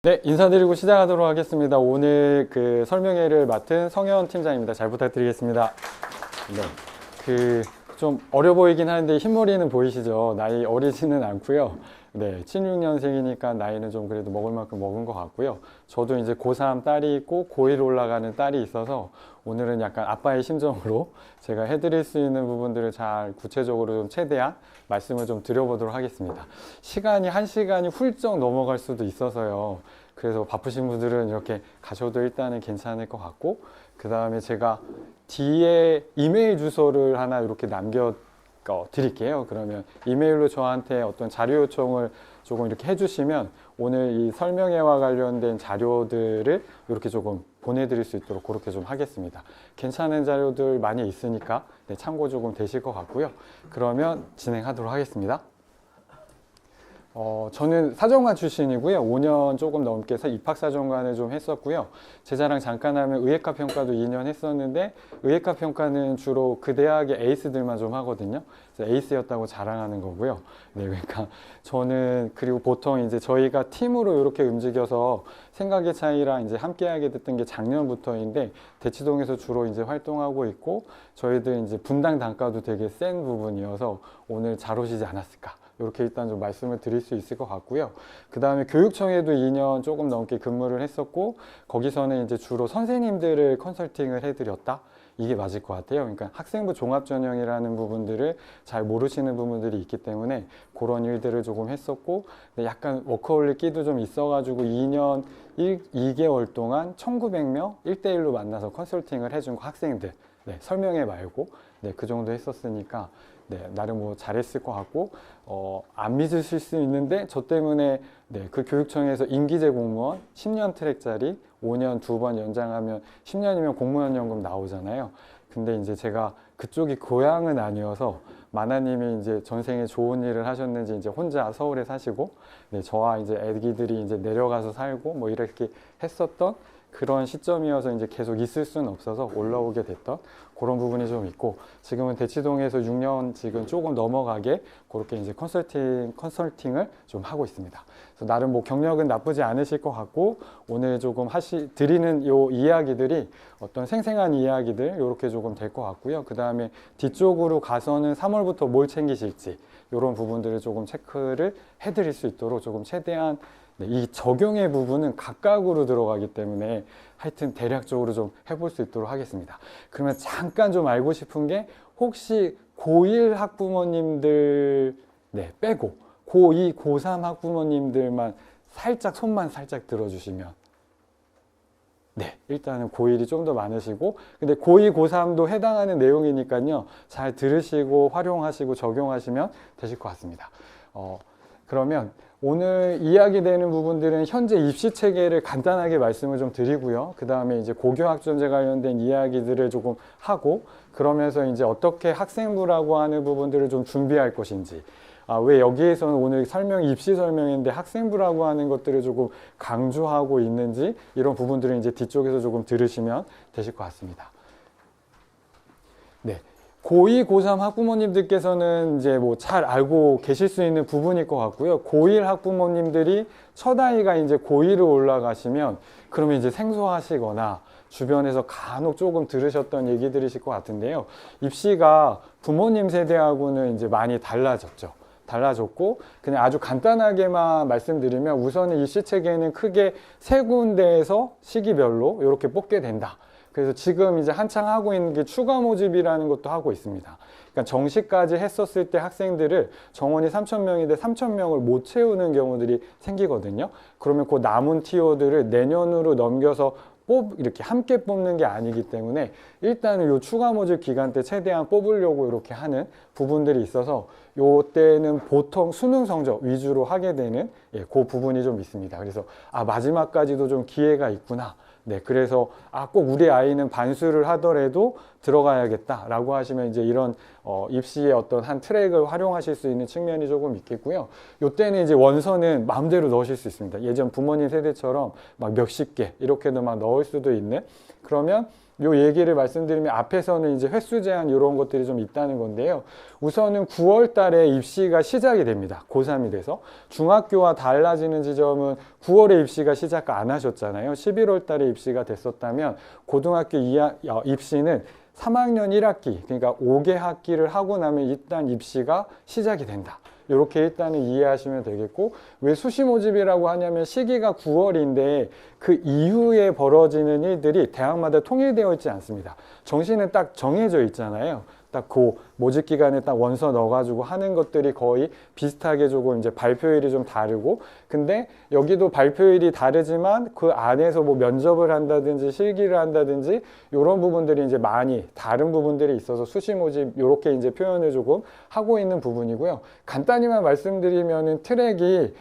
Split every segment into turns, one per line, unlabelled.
네, 인사드리고 시작하도록 하겠습니다. 오늘 그 설명회를 맡은 성현 팀장입니다. 잘 부탁드리겠습니다. 네, 좀 어려 보이긴 하는데 흰머리는 보이시죠? 나이 어리지는 않고요. 네, 76년생이니까 나이는 좀 그래도 먹을 만큼 먹은 것 같고요. 저도 이제 고3 딸이 있고 고1 올라가는 딸이 있어서 오늘은 약간 아빠의 심정으로 제가 해드릴 수 있는 부분들을 잘 구체적으로 좀 최대한 말씀을 좀 드려보도록 하겠습니다. 시간이 1시간이 훌쩍 넘어갈 수도 있어서요. 그래서 바쁘신 분들은 이렇게 가셔도 일단은 괜찮을 것 같고, 그 다음에 제가 뒤에 이메일 주소를 하나 이렇게 남겨 드릴게요. 그러면 이메일로 저한테 어떤 자료 요청을 조금 이렇게 해주시면 오늘 이 설명회와 관련된 자료들을 이렇게 조금 보내드릴 수 있도록 그렇게 좀 하겠습니다. 괜찮은 자료들 많이 있으니까 네, 참고 조금 되실 것 같고요. 그러면 진행하도록 하겠습니다. 저는 사정관 출신이고요. 5년 조금 넘게 입학사정관을 좀 했었고요. 제 자랑 잠깐 하면 의예과 평가도 2년 했었는데, 의예과 평가는 주로 그 대학의 에이스들만 좀 하거든요. 그래서 에이스였다고 자랑하는 거고요. 네, 그러니까 저는, 그리고 보통 이제 저희가 팀으로 이렇게 움직여서 생각의 차이랑 이제 함께하게 됐던 게 작년부터인데, 대치동에서 주로 이제 활동하고 있고, 저희들 이제 분당 단가도 되게 센 부분이어서 오늘 잘 오시지 않았을까. 이렇게 일단 좀 말씀을 드릴 수 있을 것 같고요. 그 다음에 교육청에도 2년 조금 넘게 근무를 했었고, 거기서는 이제 주로 선생님들을 컨설팅을 해드렸다. 이게 맞을 것 같아요. 그러니까 학생부 종합전형이라는 부분들을 잘 모르시는 부분들이 있기 때문에 그런 일들을 조금 했었고, 약간 워커홀릭 끼도 좀 있어가지고 2년 2개월 동안 1900명 1대1로 만나서 컨설팅을 해준 학생들, 네, 설명회 말고, 네, 그 정도 했었으니까 네, 나름 뭐 잘했을 것 같고, 안 믿으실 수 있는데 저 때문에 네, 그 교육청에서 임기제 공무원 10년 트랙짜리 5년 2번 연장하면 10년이면 공무원 연금 나오잖아요. 근데 이제 제가 그쪽이 고향은 아니어서 마나님이 이제 전생에 좋은 일을 하셨는지 이제 혼자 서울에 사시고, 네, 저와 이제 애기들이 이제 내려가서 살고 뭐 이렇게 했었던 그런 시점이어서 이제 계속 있을 수는 없어서 올라오게 됐던 그런 부분이 좀 있고, 지금은 대치동에서 6년 지금 조금 넘어가게 그렇게 이제 컨설팅을 좀 하고 있습니다. 그래서 나름 뭐 경력은 나쁘지 않으실 것 같고, 오늘 조금 드리는 요 이야기들이 어떤 생생한 이야기들 이렇게 조금 될 것 같고요. 그 다음에 뒤쪽으로 가서는 3월부터 뭘 챙기실지 이런 부분들을 조금 체크를 해드릴 수 있도록 조금 최대한 네, 이 적용의 부분은 각각으로 들어가기 때문에 하여튼 대략적으로 좀 해볼 수 있도록 하겠습니다. 그러면 잠깐 좀 알고 싶은 게, 혹시 고1 학부모님들 네, 빼고 고2, 고3 학부모님들만 손만 살짝 들어주시면, 네, 일단은 고1이 좀 더 많으시고, 근데 고2, 고3도 해당하는 내용이니까요. 잘 들으시고 활용하시고 적용하시면 되실 것 같습니다. 그러면 오늘 이야기되는 부분들은 현재 입시 체계를 간단하게 말씀을 좀 드리고요. 그 다음에 이제 고교학점제 관련된 이야기들을 조금 하고, 그러면서 이제 어떻게 학생부라고 하는 부분들을 좀 준비할 것인지, 왜 여기에서는 오늘 입시 설명인데 학생부라고 하는 것들을 조금 강조하고 있는지, 이런 부분들을 이제 뒤쪽에서 조금 들으시면 되실 것 같습니다. 네. 고2, 고3 학부모님들께서는 이제 뭐 잘 알고 계실 수 있는 부분일 것 같고요. 고1 학부모님들이 첫 아이가 이제 고2로 올라가시면, 그러면 이제 생소하시거나 주변에서 간혹 조금 들으셨던 얘기들이실 것 같은데요. 입시가 부모님 세대하고는 이제 많이 달라졌고, 그냥 아주 간단하게만 말씀드리면, 우선은 입시 체계는 크게 세 군데에서 시기별로 이렇게 뽑게 된다. 그래서 지금 이제 한창 하고 있는 게 추가 모집이라는 것도 하고 있습니다. 그러니까 정시까지 했었을 때 학생들을 정원이 3,000명인데 3,000명을 못 채우는 경우들이 생기거든요. 그러면 그 남은 티오들을 내년으로 넘겨서 이렇게 함께 뽑는 게 아니기 때문에 일단은 요 추가 모집 기간 때 최대한 뽑으려고 이렇게 하는 부분들이 있어서, 요 때는 보통 수능 성적 위주로 하게 되는 그 부분이 좀 있습니다. 그래서 마지막까지도 좀 기회가 있구나. 네, 그래서 꼭 우리 아이는 반수를 하더라도 들어가야겠다라고 하시면 이제 이런 입시의 어떤 한 트랙을 활용하실 수 있는 측면이 조금 있겠고요. 요때는 이제 원서는 마음대로 넣으실 수 있습니다. 예전 부모님 세대처럼 막 몇십 개 이렇게도 막 넣을 수도 있는. 그러면 요 얘기를 말씀드리면 앞에서는 이제 횟수 제한 이런 것들이 좀 있다는 건데요. 우선은 9월 달에 입시가 시작이 됩니다. 고3이 돼서. 중학교와 달라지는 지점은 9월에 입시가 시작 안 하셨잖아요. 11월 달에 입시가 됐었다면 고등학교 입시는 3학년 1학기, 그러니까 5개 학기를 하고 나면 일단 입시가 시작이 된다. 이렇게 일단은 이해하시면 되겠고, 왜 수시 모집이라고 하냐면 시기가 9월인데 그 이후에 벌어지는 일들이 대학마다 통일되어 있지 않습니다. 정시는 딱 정해져 있잖아요. 딱 그 모집 기간에 딱 원서 넣어가지고 하는 것들이 거의 비슷하게 조금 이제 발표일이 좀 다르고, 근데 여기도 발표일이 다르지만 그 안에서 뭐 면접을 한다든지 실기를 한다든지 이런 부분들이 이제 많이 다른 부분들이 있어서 수시 모집 이렇게 이제 표현을 조금 하고 있는 부분이고요. 간단히만 말씀드리면은 트랙이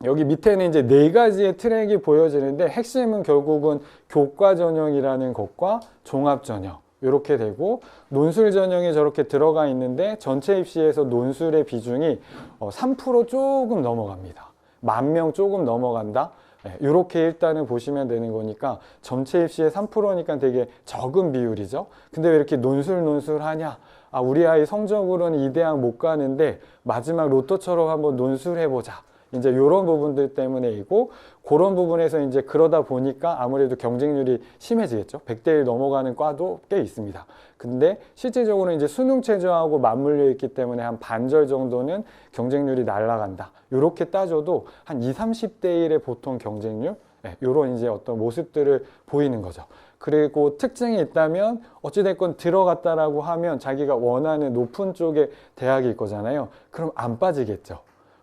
여기 밑에는 이제 4가지의 트랙이 보여지는데 핵심은 결국은 교과 전형이라는 것과 종합 전형 이렇게 되고, 논술 전형이 저렇게 들어가 있는데 전체 입시에서 논술의 비중이 3% 조금 넘어갑니다. 10,000명 조금 넘어간다. 이렇게 일단은 보시면 되는 거니까 전체 입시의 3%니까 되게 적은 비율이죠. 근데 왜 이렇게 논술 하냐? 우리 아이 성적으로는 이 대학 못 가는데 마지막 로또처럼 한번 논술해보자. 이제 이런 부분들 때문에이고, 그런 부분에서 이제 그러다 보니까 아무래도 경쟁률이 심해지겠죠. 100대 1 넘어가는 과도 꽤 있습니다. 근데 실질적으로 이제 수능 체제하고 맞물려 있기 때문에 한 반절 정도는 경쟁률이 날아간다. 이렇게 따져도 한 20, 30대 1의 보통 경쟁률, 이런 이제 어떤 모습들을 보이는 거죠. 그리고 특징이 있다면 어찌됐건 들어갔다라고 하면 자기가 원하는 높은 쪽의 대학일 거잖아요. 그럼 안 빠지겠죠.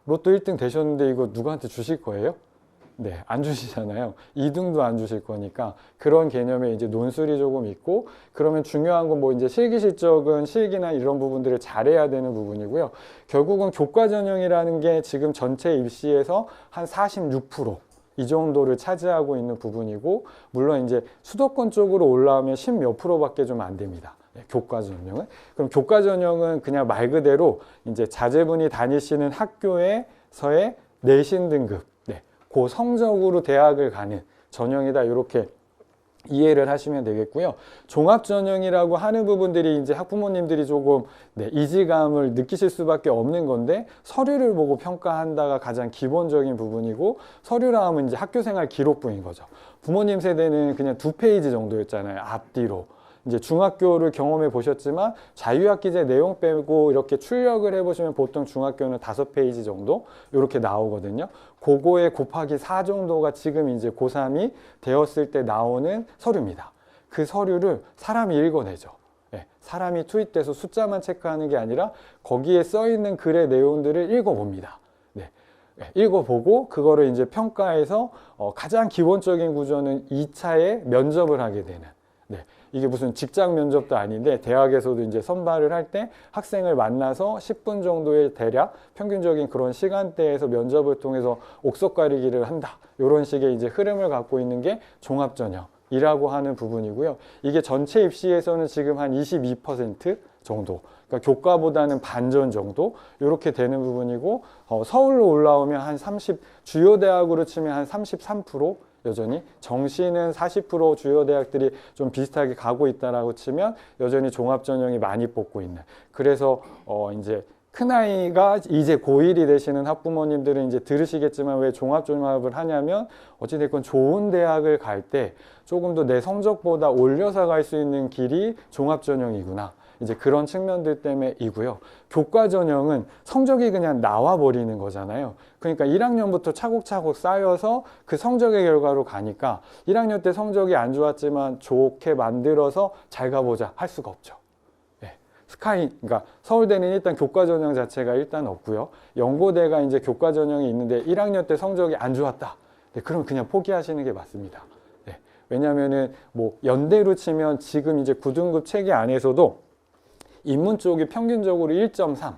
로또 1등 되셨는데 이거 누구한테 주실 거예요? 네, 안 주시잖아요. 2등도 안 주실 거니까 그런 개념에 이제 논술이 조금 있고, 그러면 중요한 건 뭐 이제 실기 실적은 실기나 이런 부분들을 잘해야 되는 부분이고요. 결국은 교과 전형이라는 게 지금 전체 입시에서 한 46%. 이 정도를 차지하고 있는 부분이고, 물론 이제 수도권 쪽으로 올라오면 10몇 프로밖에 좀 안 됩니다. 교과 전형은. 그럼 교과 전형은 그냥 말 그대로 이제 자제분이 다니시는 학교에서의 내신 등급, 그 성적으로 대학을 가는 전형이다. 이렇게 이해를 하시면 되겠고요. 종합 전형이라고 하는 부분들이 이제 학부모님들이 조금 이질감을 느끼실 수밖에 없는 건데, 서류를 보고 평가한다가 가장 기본적인 부분이고, 서류라 하면 이제 학교생활 기록부인 거죠. 부모님 세대는 그냥 2페이지 정도였잖아요. 앞뒤로. 이제 중학교를 경험해 보셨지만 자유학기제 내용 빼고 이렇게 출력을 해보시면 보통 중학교는 5페이지 정도 이렇게 나오거든요. 그거에 곱하기 4 정도가 지금 이제 고3이 되었을 때 나오는 서류입니다. 그 서류를 사람이 읽어내죠. 사람이 투입돼서 숫자만 체크하는 게 아니라 거기에 써 있는 글의 내용들을 읽어봅니다. 읽어보고 그거를 이제 평가해서 가장 기본적인 구조는 2차에 면접을 하게 되는, 이게 무슨 직장 면접도 아닌데 대학에서도 이제 선발을 할 때 학생을 만나서 10분 정도의 대략 평균적인 그런 시간대에서 면접을 통해서 옥석 가리기를 한다. 이런 식의 이제 흐름을 갖고 있는 게 종합 전형이라고 하는 부분이고요. 이게 전체 입시에서는 지금 한 22% 정도, 그러니까 교과보다는 반전 정도 이렇게 되는 부분이고, 서울로 올라오면 한 30, 주요 대학으로 치면 한 33%, 여전히 정시는 40% 주요 대학들이 좀 비슷하게 가고 있다라고 치면 여전히 종합 전형이 많이 뽑고 있는. 그래서 이제 큰아이가 이제 고1이 되시는 학부모님들은 이제 들으시겠지만 왜 종합을 하냐면, 어찌됐건 좋은 대학을 갈 때 조금 더 내 성적보다 올려서 갈 수 있는 길이 종합 전형이구나. 이제 그런 측면들 때문에이고요. 교과 전형은 성적이 그냥 나와 버리는 거잖아요. 그러니까 1학년부터 차곡차곡 쌓여서 그 성적의 결과로 가니까 1학년 때 성적이 안 좋았지만 좋게 만들어서 잘 가보자 할 수가 없죠. 그러니까 서울대는 일단 교과 전형 자체가 일단 없고요. 연고대가 이제 교과 전형이 있는데 1학년 때 성적이 안 좋았다. 그럼 그냥 포기하시는 게 맞습니다. 왜냐면은 뭐 연대로 치면 지금 이제 9등급 체계 안에서도 인문 쪽이 평균적으로 1.3,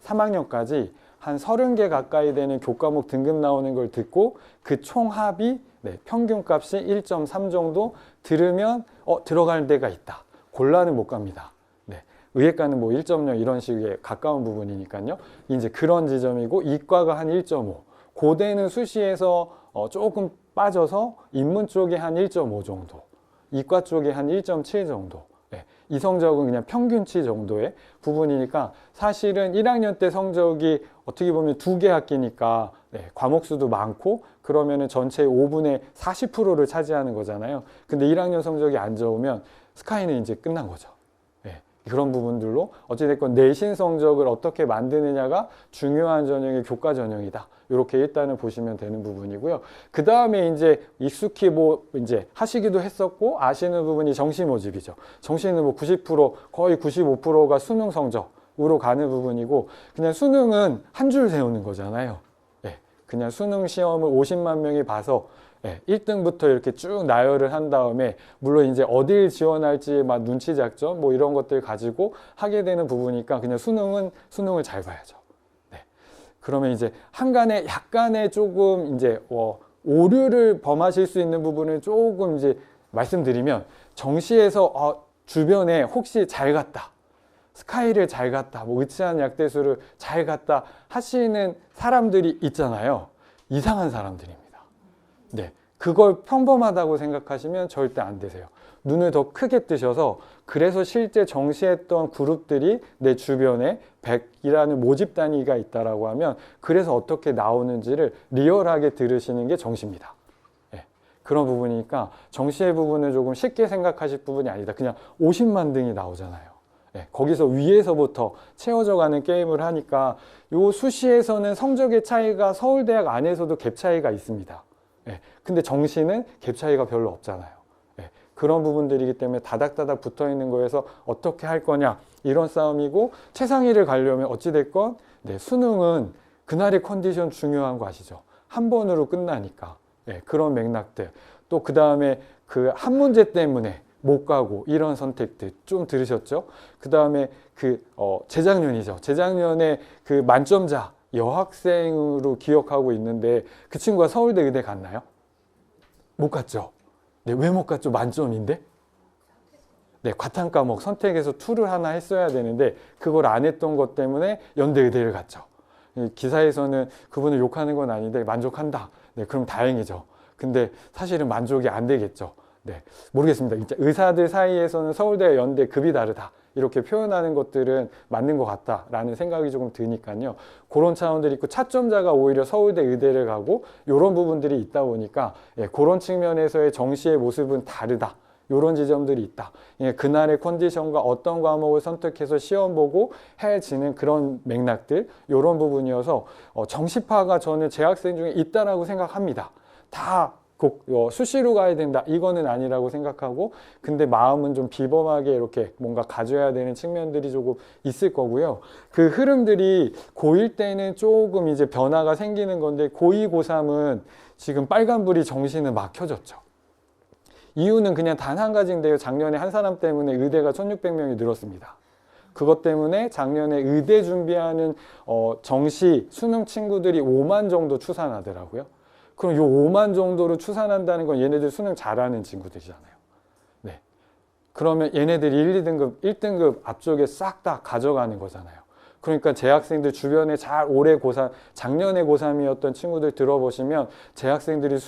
3학년까지 한 30개 가까이 되는 교과목 등급 나오는 걸 듣고 그 총합이 네, 평균값이 1.3 정도 들으면 들어갈 데가 있다. 골라는 못 갑니다. 네, 의예과는 뭐 1.0 이런 식에 가까운 부분이니까요. 이제 그런 지점이고 이과가 한 1.5. 고대는 수시에서 조금 빠져서 인문 쪽에 한 1.5 정도. 이과 쪽에 한 1.7 정도. 네, 이 성적은 그냥 평균치 정도의 부분이니까 사실은 1학년 때 성적이 어떻게 보면 2개 학기니까 네, 과목 수도 많고 그러면은 전체 5분의 40%를 차지하는 거잖아요. 근데 1학년 성적이 안 좋으면 스카이는 이제 끝난 거죠. 네, 그런 부분들로 어찌됐건 내신 성적을 어떻게 만드느냐가 중요한 전형이 교과 전형이다. 이렇게 일단은 보시면 되는 부분이고요. 그 다음에 이제 익숙히 뭐 이제 하시기도 했었고 아시는 부분이 정시 모집이죠. 정시는 뭐 90% 거의 95%가 수능 성적으로 가는 부분이고 그냥 수능은 한 줄 세우는 거잖아요. 네, 그냥 수능 시험을 50만 명이 봐서 1등부터 이렇게 쭉 나열을 한 다음에 물론 이제 어딜 지원할지 막 눈치 작전 뭐 이런 것들 가지고 하게 되는 부분이니까 그냥 수능을 잘 봐야죠. 그러면 이제 한간에 약간의 조금 이제 오류를 범하실 수 있는 부분을 조금 이제 말씀드리면 정시에서 주변에 혹시 잘 갔다 스카이를 잘 갔다 뭐 으치한 약대수를 잘 갔다 하시는 사람들이 있잖아요. 이상한 사람들입니다. 네, 그걸 평범하다고 생각하시면 절대 안 되세요. 눈을 더 크게 뜨셔서 그래서 실제 정시했던 그룹들이 내 주변에 100이라는 모집 단위가 있다라고 하면 그래서 어떻게 나오는지를 리얼하게 들으시는 게 정시입니다. 네, 그런 부분이니까 정시의 부분을 조금 쉽게 생각하실 부분이 아니다. 그냥 50만 등이 나오잖아요. 네, 거기서 위에서부터 채워져 가는 게임을 하니까 요 수시에서는 성적의 차이가 서울대학 안에서도 갭 차이가 있습니다. 네, 근데 정시는 갭 차이가 별로 없잖아요. 그런 부분들이기 때문에 다닥다닥 붙어 있는 거에서 어떻게 할 거냐 이런 싸움이고 최상위를 가려면 어찌됐건 네, 수능은 그날의 컨디션 중요한 거 아시죠? 한 번으로 끝나니까 네, 그런 맥락들 또 그 다음에 그 한 문제 때문에 못 가고 이런 선택들 좀 들으셨죠? 그 다음에 재작년이죠. 재작년에 그 만점자 여학생으로 기억하고 있는데 그 친구가 서울대 의대 갔나요? 못 갔죠? 네, 왜 못 갔죠? 만점인데? 네, 과탐 과목 선택해서 2를 하나 했어야 되는데 그걸 안 했던 것 때문에 연대 의대를 갔죠. 기사에서는 그분을 욕하는 건 아닌데 만족한다. 네, 그럼 다행이죠. 근데 사실은 만족이 안 되겠죠. 네, 모르겠습니다. 진짜 의사들 사이에서는 서울대, 연대 급이 다르다. 이렇게 표현하는 것들은 맞는 것 같다라는 생각이 조금 드니까요. 그런 차원들이 있고 차점자가 오히려 서울대 의대를 가고 이런 부분들이 있다 보니까 그런 측면에서의 정시의 모습은 다르다. 이런 지점들이 있다. 그날의 컨디션과 어떤 과목을 선택해서 시험 보고 해지는 그런 맥락들 이런 부분이어서 정시파가 저는 재학생 중에 있다라고 생각합니다. 다 꼭 수시로 가야 된다 이거는 아니라고 생각하고 근데 마음은 좀 비범하게 이렇게 뭔가 가져야 되는 측면들이 조금 있을 거고요. 그 흐름들이 고1 때는 조금 이제 변화가 생기는 건데 고2, 고3은 지금 빨간불이 정시는 막 켜졌죠. 이유는 그냥 단 한 가지인데요. 작년에 한 사람 때문에 의대가 1600명이 늘었습니다. 그것 때문에 작년에 의대 준비하는 정시 수능 친구들이 5만 정도 추산하더라고요. 그럼 요 5만 정도로 추산한다는 건 얘네들 수능 잘하는 친구들이잖아요. 네. 그러면 얘네들이 1, 2등급, 1등급 앞쪽에 싹 다 가져가는 거잖아요. 그러니까 재학생들 주변에 잘 올해 고3, 작년에 고3이었던 친구들 들어보시면 재학생들이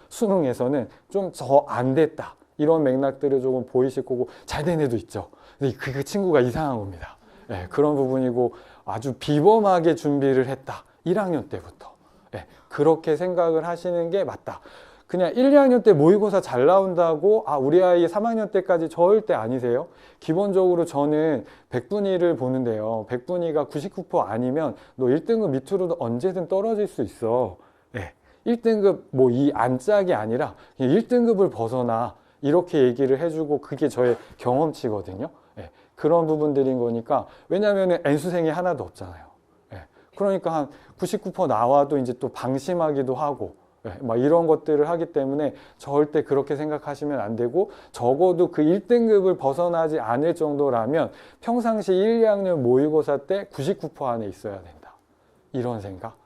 수능에서는 좀 더 안 됐다. 이런 맥락들을 조금 보이실 거고 잘 된 애도 있죠. 근데 그 친구가 이상한 겁니다. 네, 그런 부분이고 아주 비범하게 준비를 했다. 1학년 때부터. 네, 그렇게 생각을 하시는 게 맞다. 그냥 1, 2학년 때 모의고사 잘 나온다고 우리 아이 3학년 때까지 절대 아니세요. 기본적으로 저는 100분위를 보는데요. 100분위가 99% 아니면 너 1등급 밑으로도 언제든 떨어질 수 있어. 네, 1등급 뭐 이 안짝이 아니라 1등급을 벗어나 이렇게 얘기를 해주고 그게 저의 경험치거든요. 네, 그런 부분들인 거니까 왜냐하면 N수생이 하나도 없잖아요. 네, 그러니까 한 99% 나와도 이제 또 방심하기도 하고 막 이런 것들을 하기 때문에 절대 그렇게 생각하시면 안 되고 적어도 그 1등급을 벗어나지 않을 정도라면 평상시 1, 2학년 모의고사 때 99% 안에 있어야 된다. 이런 생각.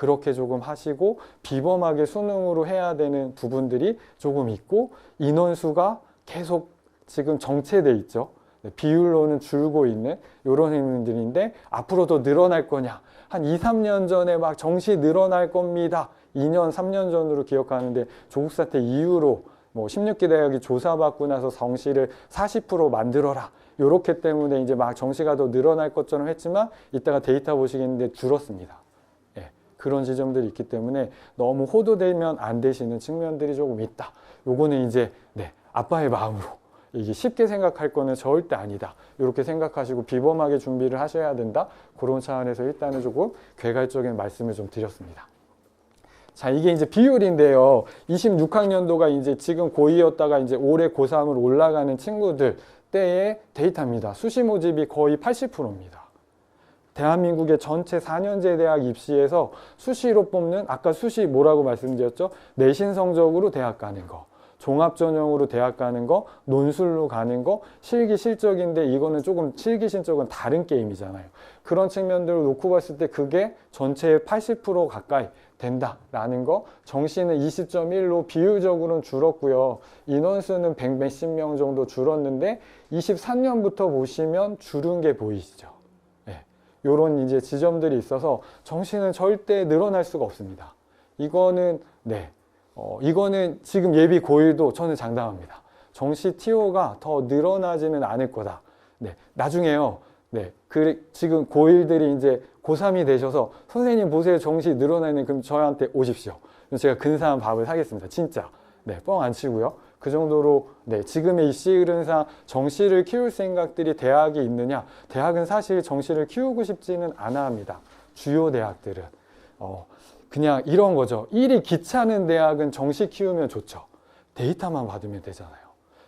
그렇게 조금 하시고 비범하게 수능으로 해야 되는 부분들이 조금 있고 인원수가 계속 지금 정체돼 있죠. 비율로는 줄고 있는 이런 행동들인데 앞으로 더 늘어날 거냐? 한 2, 3년 전에 막 정시 늘어날 겁니다. 2년, 3년 전으로 기억하는데 조국 사태 이후로 뭐 16기 대학이 조사받고 나서 정시를 40% 만들어라. 요렇게 때문에 이제 막 정시가 더 늘어날 것처럼 했지만 이따가 데이터 보시겠는데 줄었습니다. 예, 그런 지점들이 있기 때문에 너무 호도되면 안 되시는 측면들이 조금 있다. 요거는 이제 아빠의 마음으로 이게 쉽게 생각할 거는 절대 아니다. 이렇게 생각하시고 비범하게 준비를 하셔야 된다. 그런 차원에서 일단은 조금 괴갈적인 말씀을 좀 드렸습니다. 자, 이게 이제 비율인데요. 26학년도가 이제 지금 고2였다가 이제 올해 고3으로 올라가는 친구들 때의 데이터입니다. 수시 모집이 거의 80%입니다. 대한민국의 전체 4년제 대학 입시에서 수시로 뽑는 아까 수시 뭐라고 말씀드렸죠? 내신 성적으로 대학 가는 거. 종합 전형으로 대학 가는 거, 논술로 가는 거, 실기 실적인데 이거는 조금 실기 실적은 다른 게임이잖아요. 그런 측면들을 놓고 봤을 때 그게 전체의 80% 가까이 된다라는 거. 정시는 20.1로 비율적으로는 줄었고요. 인원수는 100 몇십 명 정도 줄었는데 23년부터 보시면 줄은 게 보이시죠. 요런 이제 지점들이 있어서 정시는 절대 늘어날 수가 없습니다. 이거는 이거는 지금 예비 고1도 저는 장담합니다. 정시 TO가 더 늘어나지는 않을 거다. 나중에요. 지금 고1들이 이제 고3이 되셔서 선생님 보세요. 정시 늘어나는 그럼 저한테 오십시오. 제가 근사한 밥을 사겠습니다. 진짜. 뻥 안 치고요. 그 정도로 지금의 입시 흐름상 정시를 키울 생각들이 대학이 있느냐? 대학은 사실 정시를 키우고 싶지는 않아 합니다. 주요 대학들은. 그냥 이런 거죠. 일이 귀찮은 대학은 정시 키우면 좋죠. 데이터만 받으면 되잖아요.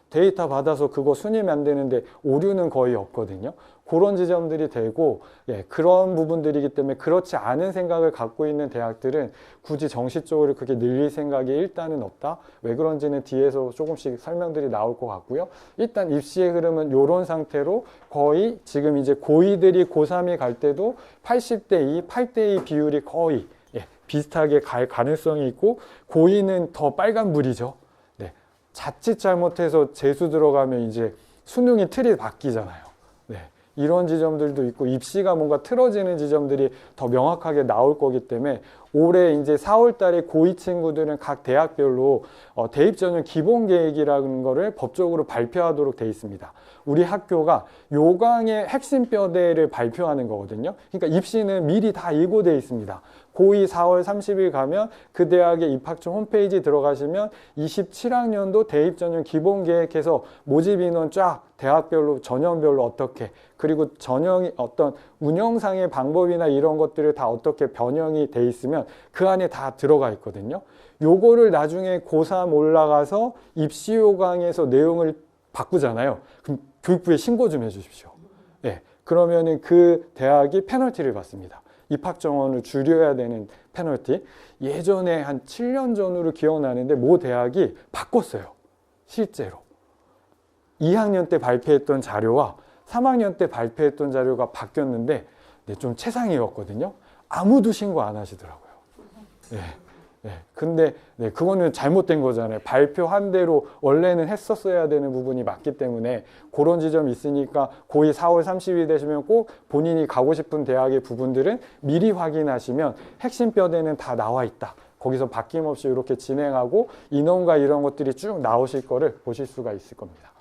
데이터 받아서 그거 순위 만드는데 오류는 거의 없거든요. 그런 지점들이 되고 그런 부분들이기 때문에 그렇지 않은 생각을 갖고 있는 대학들은 굳이 정시 쪽으로 그렇게 늘릴 생각이 일단은 없다. 왜 그런지는 뒤에서 조금씩 설명들이 나올 것 같고요. 일단 입시의 흐름은 이런 상태로 거의 지금 이제 고2들이 고3이 갈 때도 80대 2, 8대 2 비율이 거의 비슷하게 갈 가능성이 있고 고2는 더 빨간불이죠. 자칫 잘못해서 재수 들어가면 이제 수능이 틀이 바뀌잖아요. 이런 지점들도 있고 입시가 뭔가 틀어지는 지점들이 더 명확하게 나올 거기 때문에 올해 이제 4월 달에 고2 친구들은 각 대학별로 대입 전형 기본 계획이라는 거를 법적으로 발표하도록 돼 있습니다. 우리 학교가 요강의 핵심 뼈대를 발표하는 거거든요. 그러니까 입시는 미리 다 예고돼 있습니다. 고2 4월 30일 가면 그 대학의 입학처 홈페이지 들어가시면 27학년도 대입 전형 기본 계획해서 모집 인원 쫙 대학별로 전형별로 어떻게 그리고 전형이 어떤 운영상의 방법이나 이런 것들을 다 어떻게 변형이 돼 있으면 그 안에 다 들어가 있거든요. 요거를 나중에 고3 올라가서 입시 요강에서 내용을 바꾸잖아요. 그럼 교육부에 신고 좀 해주십시오. 그러면은 그 대학이 페널티를 받습니다. 입학 정원을 줄여야 되는 페널티. 예전에 한 7년 전으로 기억나는데 모 대학이 바꿨어요. 실제로. 2학년 때 발표했던 자료와 3학년 때 발표했던 자료가 바뀌었는데 좀 최상이었거든요. 아무도 신고 안 하시더라고요. 근데 그거는 잘못된 거잖아요. 발표한 대로 원래는 했었어야 되는 부분이 맞기 때문에 그런 지점이 있으니까 고2 4월 30일 되시면 꼭 본인이 가고 싶은 대학의 부분들은 미리 확인하시면 핵심 뼈대는 다 나와 있다. 거기서 바뀜없이 이렇게 진행하고 인원과 이런 것들이 쭉 나오실 거를 보실 수가 있을 겁니다.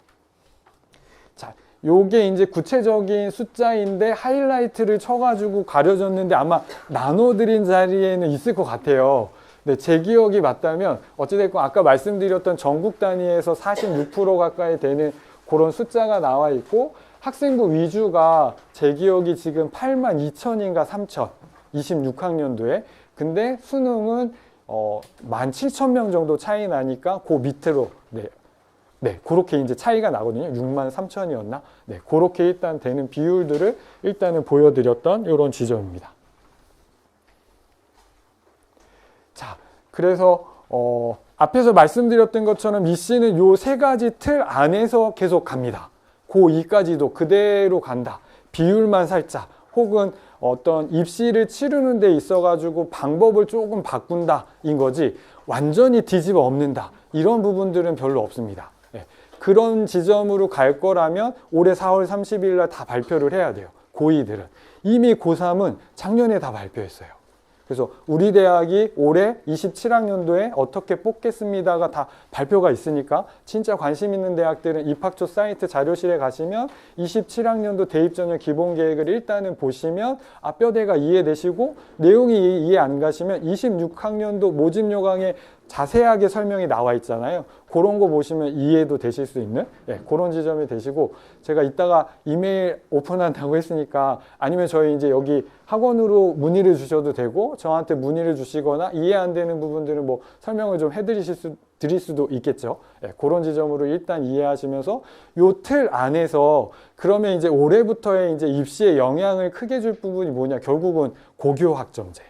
자, 요게 이제 구체적인 숫자인데 하이라이트를 쳐가지고 가려졌는데 아마 나눠드린 자리에는 있을 것 같아요. 제 기억이 맞다면 어찌됐건 아까 말씀드렸던 전국 단위에서 46% 가까이 되는 그런 숫자가 나와 있고 학생부 위주가 제 기억이 지금 82,000인가 3,000 26학년도에 근데 수능은 17,000명 정도 차이 나니까 그 밑으로 그렇게 이제 차이가 나거든요. 63,000이었나? 그렇게 일단 되는 비율들을 일단은 보여드렸던 이런 지점입니다. 자, 그래서 앞에서 말씀드렸던 것처럼 입시는 요 세 가지 틀 안에서 계속 갑니다. 고2까지도 그대로 간다. 비율만 살짝 혹은 어떤 입시를 치르는 데 있어 가지고 방법을 조금 바꾼다 인 거지 완전히 뒤집어 엎는다 이런 부분들은 별로 없습니다. 예. 그런 지점으로 갈 거라면 올해 4월 30일 날 다 발표를 해야 돼요. 고2들은. 이미 고3은 작년에 다 발표했어요. 그래서 우리 대학이 올해 27학년도에 어떻게 뽑겠습니다가 다 발표가 있으니까 진짜 관심 있는 대학들은 입학처 사이트 자료실에 가시면 27학년도 대입전형 기본계획을 일단은 보시면 뼈대가 이해되시고 내용이 이해 안 가시면 26학년도 모집 요강에 자세하게 설명이 나와 있잖아요. 그런 거 보시면 이해도 되실 수 있는 그런 지점이 되시고 제가 이따가 이메일 오픈한다고 했으니까 아니면 저희 이제 여기 학원으로 문의를 주셔도 되고 저한테 문의를 주시거나 이해 안 되는 부분들은 뭐 설명을 좀 드릴 수도 있겠죠. 그런 지점으로 일단 이해하시면서 요 틀 안에서 그러면 이제 올해부터의 이제 입시에 영향을 크게 줄 부분이 뭐냐 결국은 고교 학점제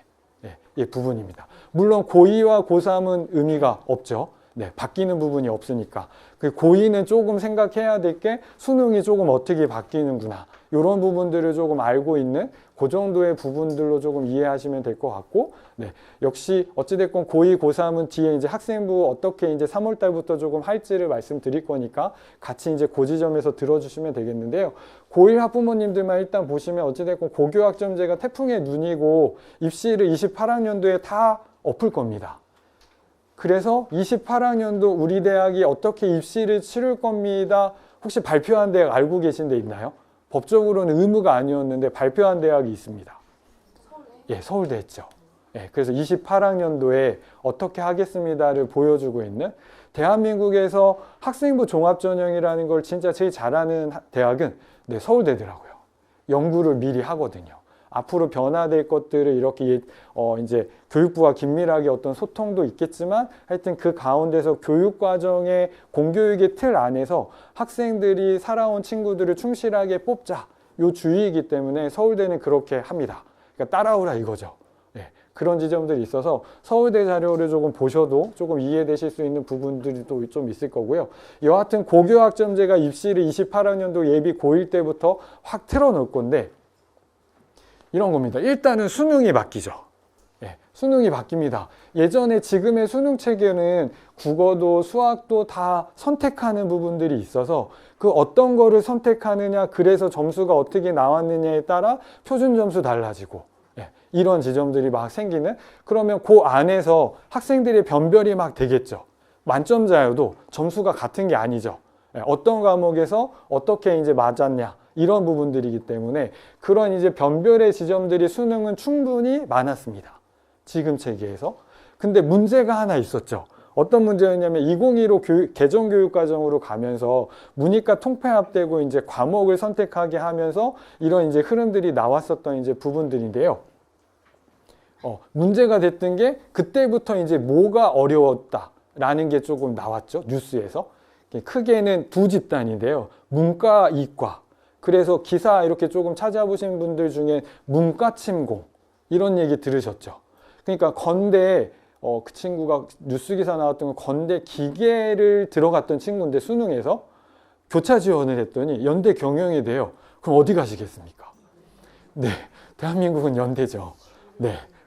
이 부분입니다. 물론 고2와 고3은 의미가 없죠. 바뀌는 부분이 없으니까. 그 고2는 조금 생각해야 될 게 수능이 조금 어떻게 바뀌는구나. 이런 부분들을 조금 알고 있는 그 정도의 부분들로 조금 이해하시면 될 것 같고, 역시 어찌됐건 고2, 고3은 뒤에 이제 학생부 어떻게 이제 3월 달부터 조금 할지를 말씀드릴 거니까 같이 이제 그 지점에서 들어주시면 되겠는데요. 고1 학부모님들만 일단 보시면 어찌됐건 고교학점제가 태풍의 눈이고 입시를 28학년도에 다 엎을 겁니다. 그래서 28학년도 우리 대학이 어떻게 입시를 치를 겁니다. 혹시 발표한 대학 알고 계신 데 있나요? 법적으로는 의무가 아니었는데 발표한 대학이 있습니다. 서울대? 서울대 했죠. 그래서 28학년도에 어떻게 하겠습니다를 보여주고 있는 대한민국에서 학생부 종합전형이라는 걸 진짜 제일 잘하는 대학은 서울대더라고요. 연구를 미리 하거든요. 앞으로 변화될 것들을 이렇게 이제 교육부와 긴밀하게 어떤 소통도 있겠지만 하여튼 그 가운데서 교육과정의 공교육의 틀 안에서 학생들이 살아온 친구들을 충실하게 뽑자 요 주의이기 때문에 서울대는 그렇게 합니다. 그러니까 따라오라 이거죠. 그런 지점들이 있어서 서울대 자료를 조금 보셔도 조금 이해되실 수 있는 부분들이 또 좀 있을 거고요. 여하튼 고교학점제가 입시를 28학년도 예비 고1 때부터 확 틀어놓을 건데 이런 겁니다. 일단은 수능이 바뀌죠. 수능이 바뀝니다. 예전에 지금의 수능 체계는 국어도 수학도 다 선택하는 부분들이 있어서 그 어떤 거를 선택하느냐 그래서 점수가 어떻게 나왔느냐에 따라 표준 점수 달라지고 이런 지점들이 막 생기는 그러면 그 안에서 학생들의 변별이 막 되겠죠. 만점자여도 점수가 같은 게 아니죠. 어떤 과목에서 어떻게 이제 맞았냐 이런 부분들이기 때문에 그런 이제 변별의 지점들이 수능은 충분히 많았습니다. 지금 체계에서. 근데 문제가 하나 있었죠. 어떤 문제였냐면 2015 개정교육과정으로 가면서 문이과 통폐합되고 이제 과목을 선택하게 하면서 이런 이제 흐름들이 나왔었던 이제 부분들인데요. 문제가 됐던 게 그때부터 이제 뭐가 어려웠다라는 게 조금 나왔죠. 뉴스에서. 크게는 두 집단인데요. 문과, 이과. 그래서 기사 이렇게 조금 찾아보신 분들 중에 문과 침공 이런 얘기 들으셨죠. 그러니까 건대 그 친구가 뉴스 기사 나왔던 건 건대 기계를 들어갔던 친구인데 수능에서 교차 지원을 했더니 연대 경영이 돼요. 그럼 어디 가시겠습니까? 대한민국은 연대죠.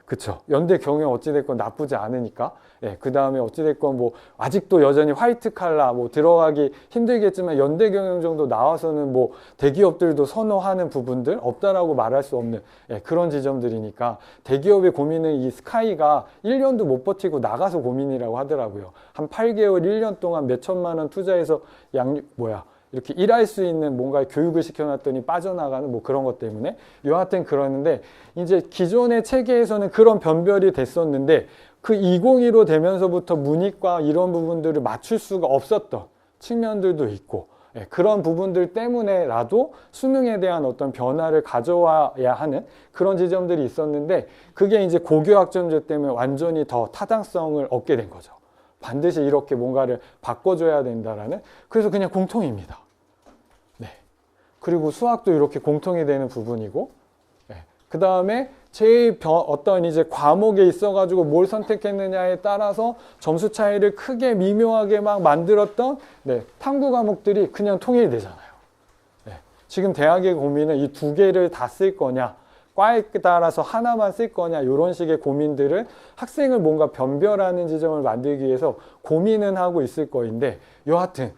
그쵸. 연대 경영 어찌됐건 나쁘지 않으니까. 그 다음에 어찌됐건 뭐, 아직도 여전히 화이트 칼라 뭐 들어가기 힘들겠지만 연대 경영 정도 나와서는 뭐 대기업들도 선호하는 부분들 없다라고 말할 수 없는 그런 지점들이니까 대기업의 고민은 이 스카이가 1년도 못 버티고 나가서 고민이라고 하더라고요. 한 8개월, 1년 동안 몇 천만 원 투자해서 이렇게 일할 수 있는 뭔가 교육을 시켜놨더니 빠져나가는 뭐 그런 것 때문에 여하튼 그러는데 이제 기존의 체계에서는 그런 변별이 됐었는데 그 2015 되면서부터 문이과 이런 부분들을 맞출 수가 없었던 측면들도 있고 그런 부분들 때문에라도 수능에 대한 어떤 변화를 가져와야 하는 그런 지점들이 있었는데 그게 이제 고교학점제 때문에 완전히 더 타당성을 얻게 된 거죠. 반드시 이렇게 뭔가를 바꿔줘야 된다라는 그래서 그냥 공통입니다. 그리고 수학도 이렇게 공통이 되는 부분이고 그 다음에 제일 어떤 이제 과목에 있어가지고 뭘 선택했느냐에 따라서 점수 차이를 크게 미묘하게 막 만들었던 탐구 과목들이 그냥 통일되잖아요. 지금 대학의 고민은 이 두 개를 다 쓸 거냐 과에 따라서 하나만 쓸 거냐 이런 식의 고민들을 학생을 뭔가 변별하는 지점을 만들기 위해서 고민은 하고 있을 거인데 여하튼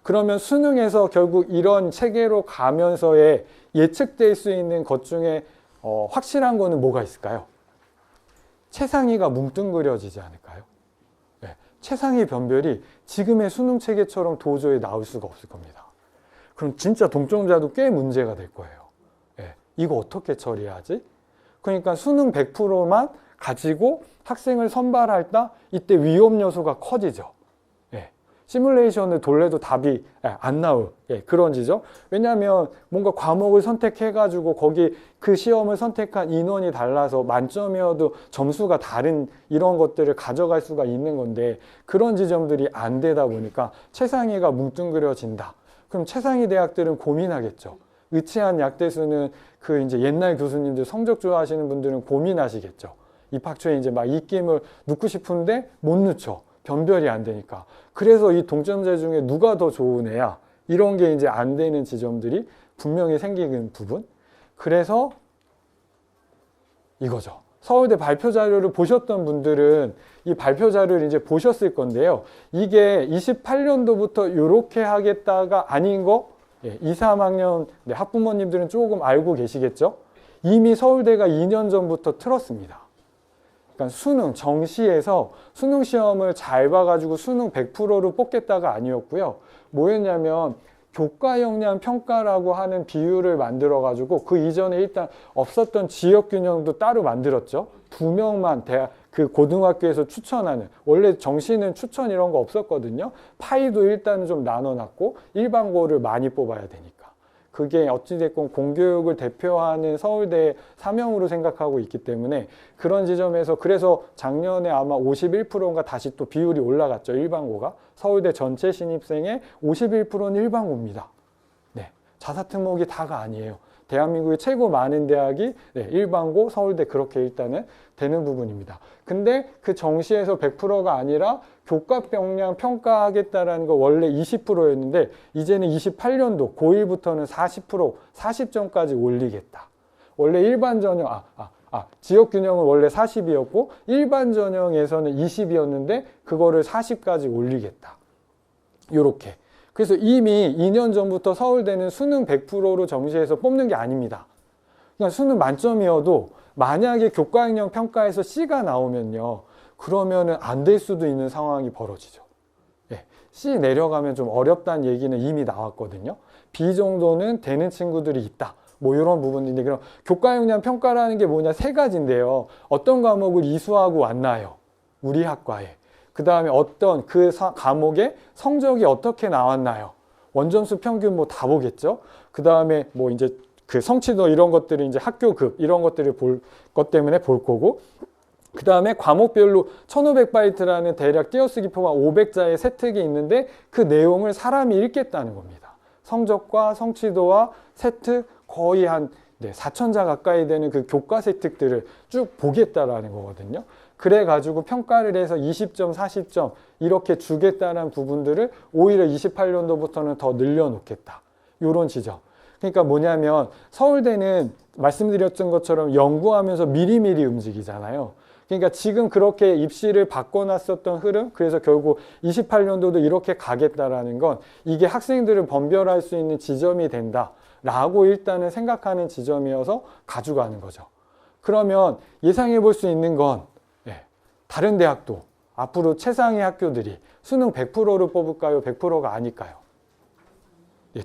그러면 수능에서 결국 이런 체계로 가면서의 예측될 수 있는 것 중에 확실한 거는 뭐가 있을까요? 최상위가 뭉뚱그려지지 않을까요? 네, 최상위 변별이 지금의 수능 체계처럼 도저히 나올 수가 없을 겁니다. 그럼 진짜 동점자도 꽤 문제가 될 거예요. 네, 이거 어떻게 처리하지? 그러니까 수능 100%만 가지고 학생을 선발할 때 이때 위험 요소가 커지죠. 시뮬레이션을 돌려도 답이 안 나올 그런 지점. 왜냐하면 뭔가 과목을 선택해가지고 거기 그 시험을 선택한 인원이 달라서 만점이어도 점수가 다른 이런 것들을 가져갈 수가 있는 건데 그런 지점들이 안 되다 보니까 최상위가 뭉뚱그려진다. 그럼 최상위 대학들은 고민하겠죠. 의치한 약대수는 그 이제 옛날 교수님들 성적 좋아하시는 분들은 고민하시겠죠. 입학초에 이제 막 입김을 넣고 싶은데 못 넣죠. 변별이 안 되니까. 그래서 이 동점자 중에 누가 더 좋은 애야? 이런 게 이제 안 되는 지점들이 분명히 생기는 부분. 그래서 이거죠. 서울대 발표 자료를 보셨던 분들은 이 발표 자료를 이제 보셨을 건데요. 이게 28년도부터 이렇게 하겠다가 아닌 거 2, 3학년 학부모님들은 조금 알고 계시겠죠? 이미 서울대가 2년 전부터 틀었습니다. 그러니까 수능, 정시에서 수능 시험을 잘 봐가지고 수능 100%로 뽑겠다가 아니었고요. 뭐였냐면 교과 역량 평가라고 하는 비율을 만들어가지고 그 이전에 일단 없었던 지역 균형도 따로 만들었죠. 2명만 그 고등학교에서 추천하는, 원래 정시는 추천 이런 거 없었거든요. 파이도 일단은 좀 나눠놨고 일반고를 많이 뽑아야 되니까. 그게 어찌됐건 공교육을 대표하는 서울대의 사명으로 생각하고 있기 때문에 그런 지점에서 그래서 작년에 아마 51%인가 다시 또 비율이 올라갔죠. 일반고가. 서울대 전체 신입생의 51%는 일반고입니다. 네, 자사 특목이 다가 아니에요. 대한민국의 최고 많은 대학이 일반고, 서울대 그렇게 일단은 되는 부분입니다. 근데 그 정시에서 100%가 아니라 교과 역량 평가하겠다라는 거 원래 20%였는데 이제는 28년도 고1부터는 40%, 40점까지 올리겠다. 원래 일반 전형, 지역 균형은 원래 40이었고 일반 전형에서는 20이었는데 그거를 40까지 올리겠다. 요렇게. 그래서 이미 2년 전부터 서울대는 수능 100%로 정시해서 뽑는 게 아닙니다. 그러니까 수능 만점이어도 만약에 교과역량 평가에서 C가 나오면요. 그러면은 안 될 수도 있는 상황이 벌어지죠. C 내려가면 좀 어렵다는 얘기는 이미 나왔거든요. B 정도는 되는 친구들이 있다. 뭐 이런 부분인데 그럼 교과역량 평가라는 게 뭐냐? 세 가지인데요. 어떤 과목을 이수하고 왔나요? 우리 학과에. 그 다음에 어떤 그 과목의 성적이 어떻게 나왔나요? 원점수 평균 뭐 다 보겠죠? 그 다음에 뭐 이제 그 성취도 이런 것들을 이제 학교급 이런 것들을 볼 것 때문에 볼 거고 그 다음에 과목별로 1500바이트라는 대략 띄어쓰기 표만 500자의 세특이 있는데 그 내용을 사람이 읽겠다는 겁니다. 성적과 성취도와 세특 거의 한 4,000자 가까이 되는 그 교과 세특들을 쭉 보겠다라는 거거든요. 그래가지고 평가를 해서 20점, 40점 이렇게 주겠다는 부분들을 오히려 28년도부터는 더 늘려놓겠다. 이런 지점. 그러니까 뭐냐면 서울대는 말씀드렸던 것처럼 연구하면서 미리미리 움직이잖아요. 그러니까 지금 그렇게 입시를 바꿔놨었던 흐름, 그래서 결국 28년도도 이렇게 가겠다라는 건 이게 학생들을 변별할 수 있는 지점이 된다라고 일단은 생각하는 지점이어서 가져가는 거죠. 그러면 예상해 볼 수 있는 건 다른 대학도 앞으로 최상위 학교들이 수능 100%를 뽑을까요? 100%가 아닐까요?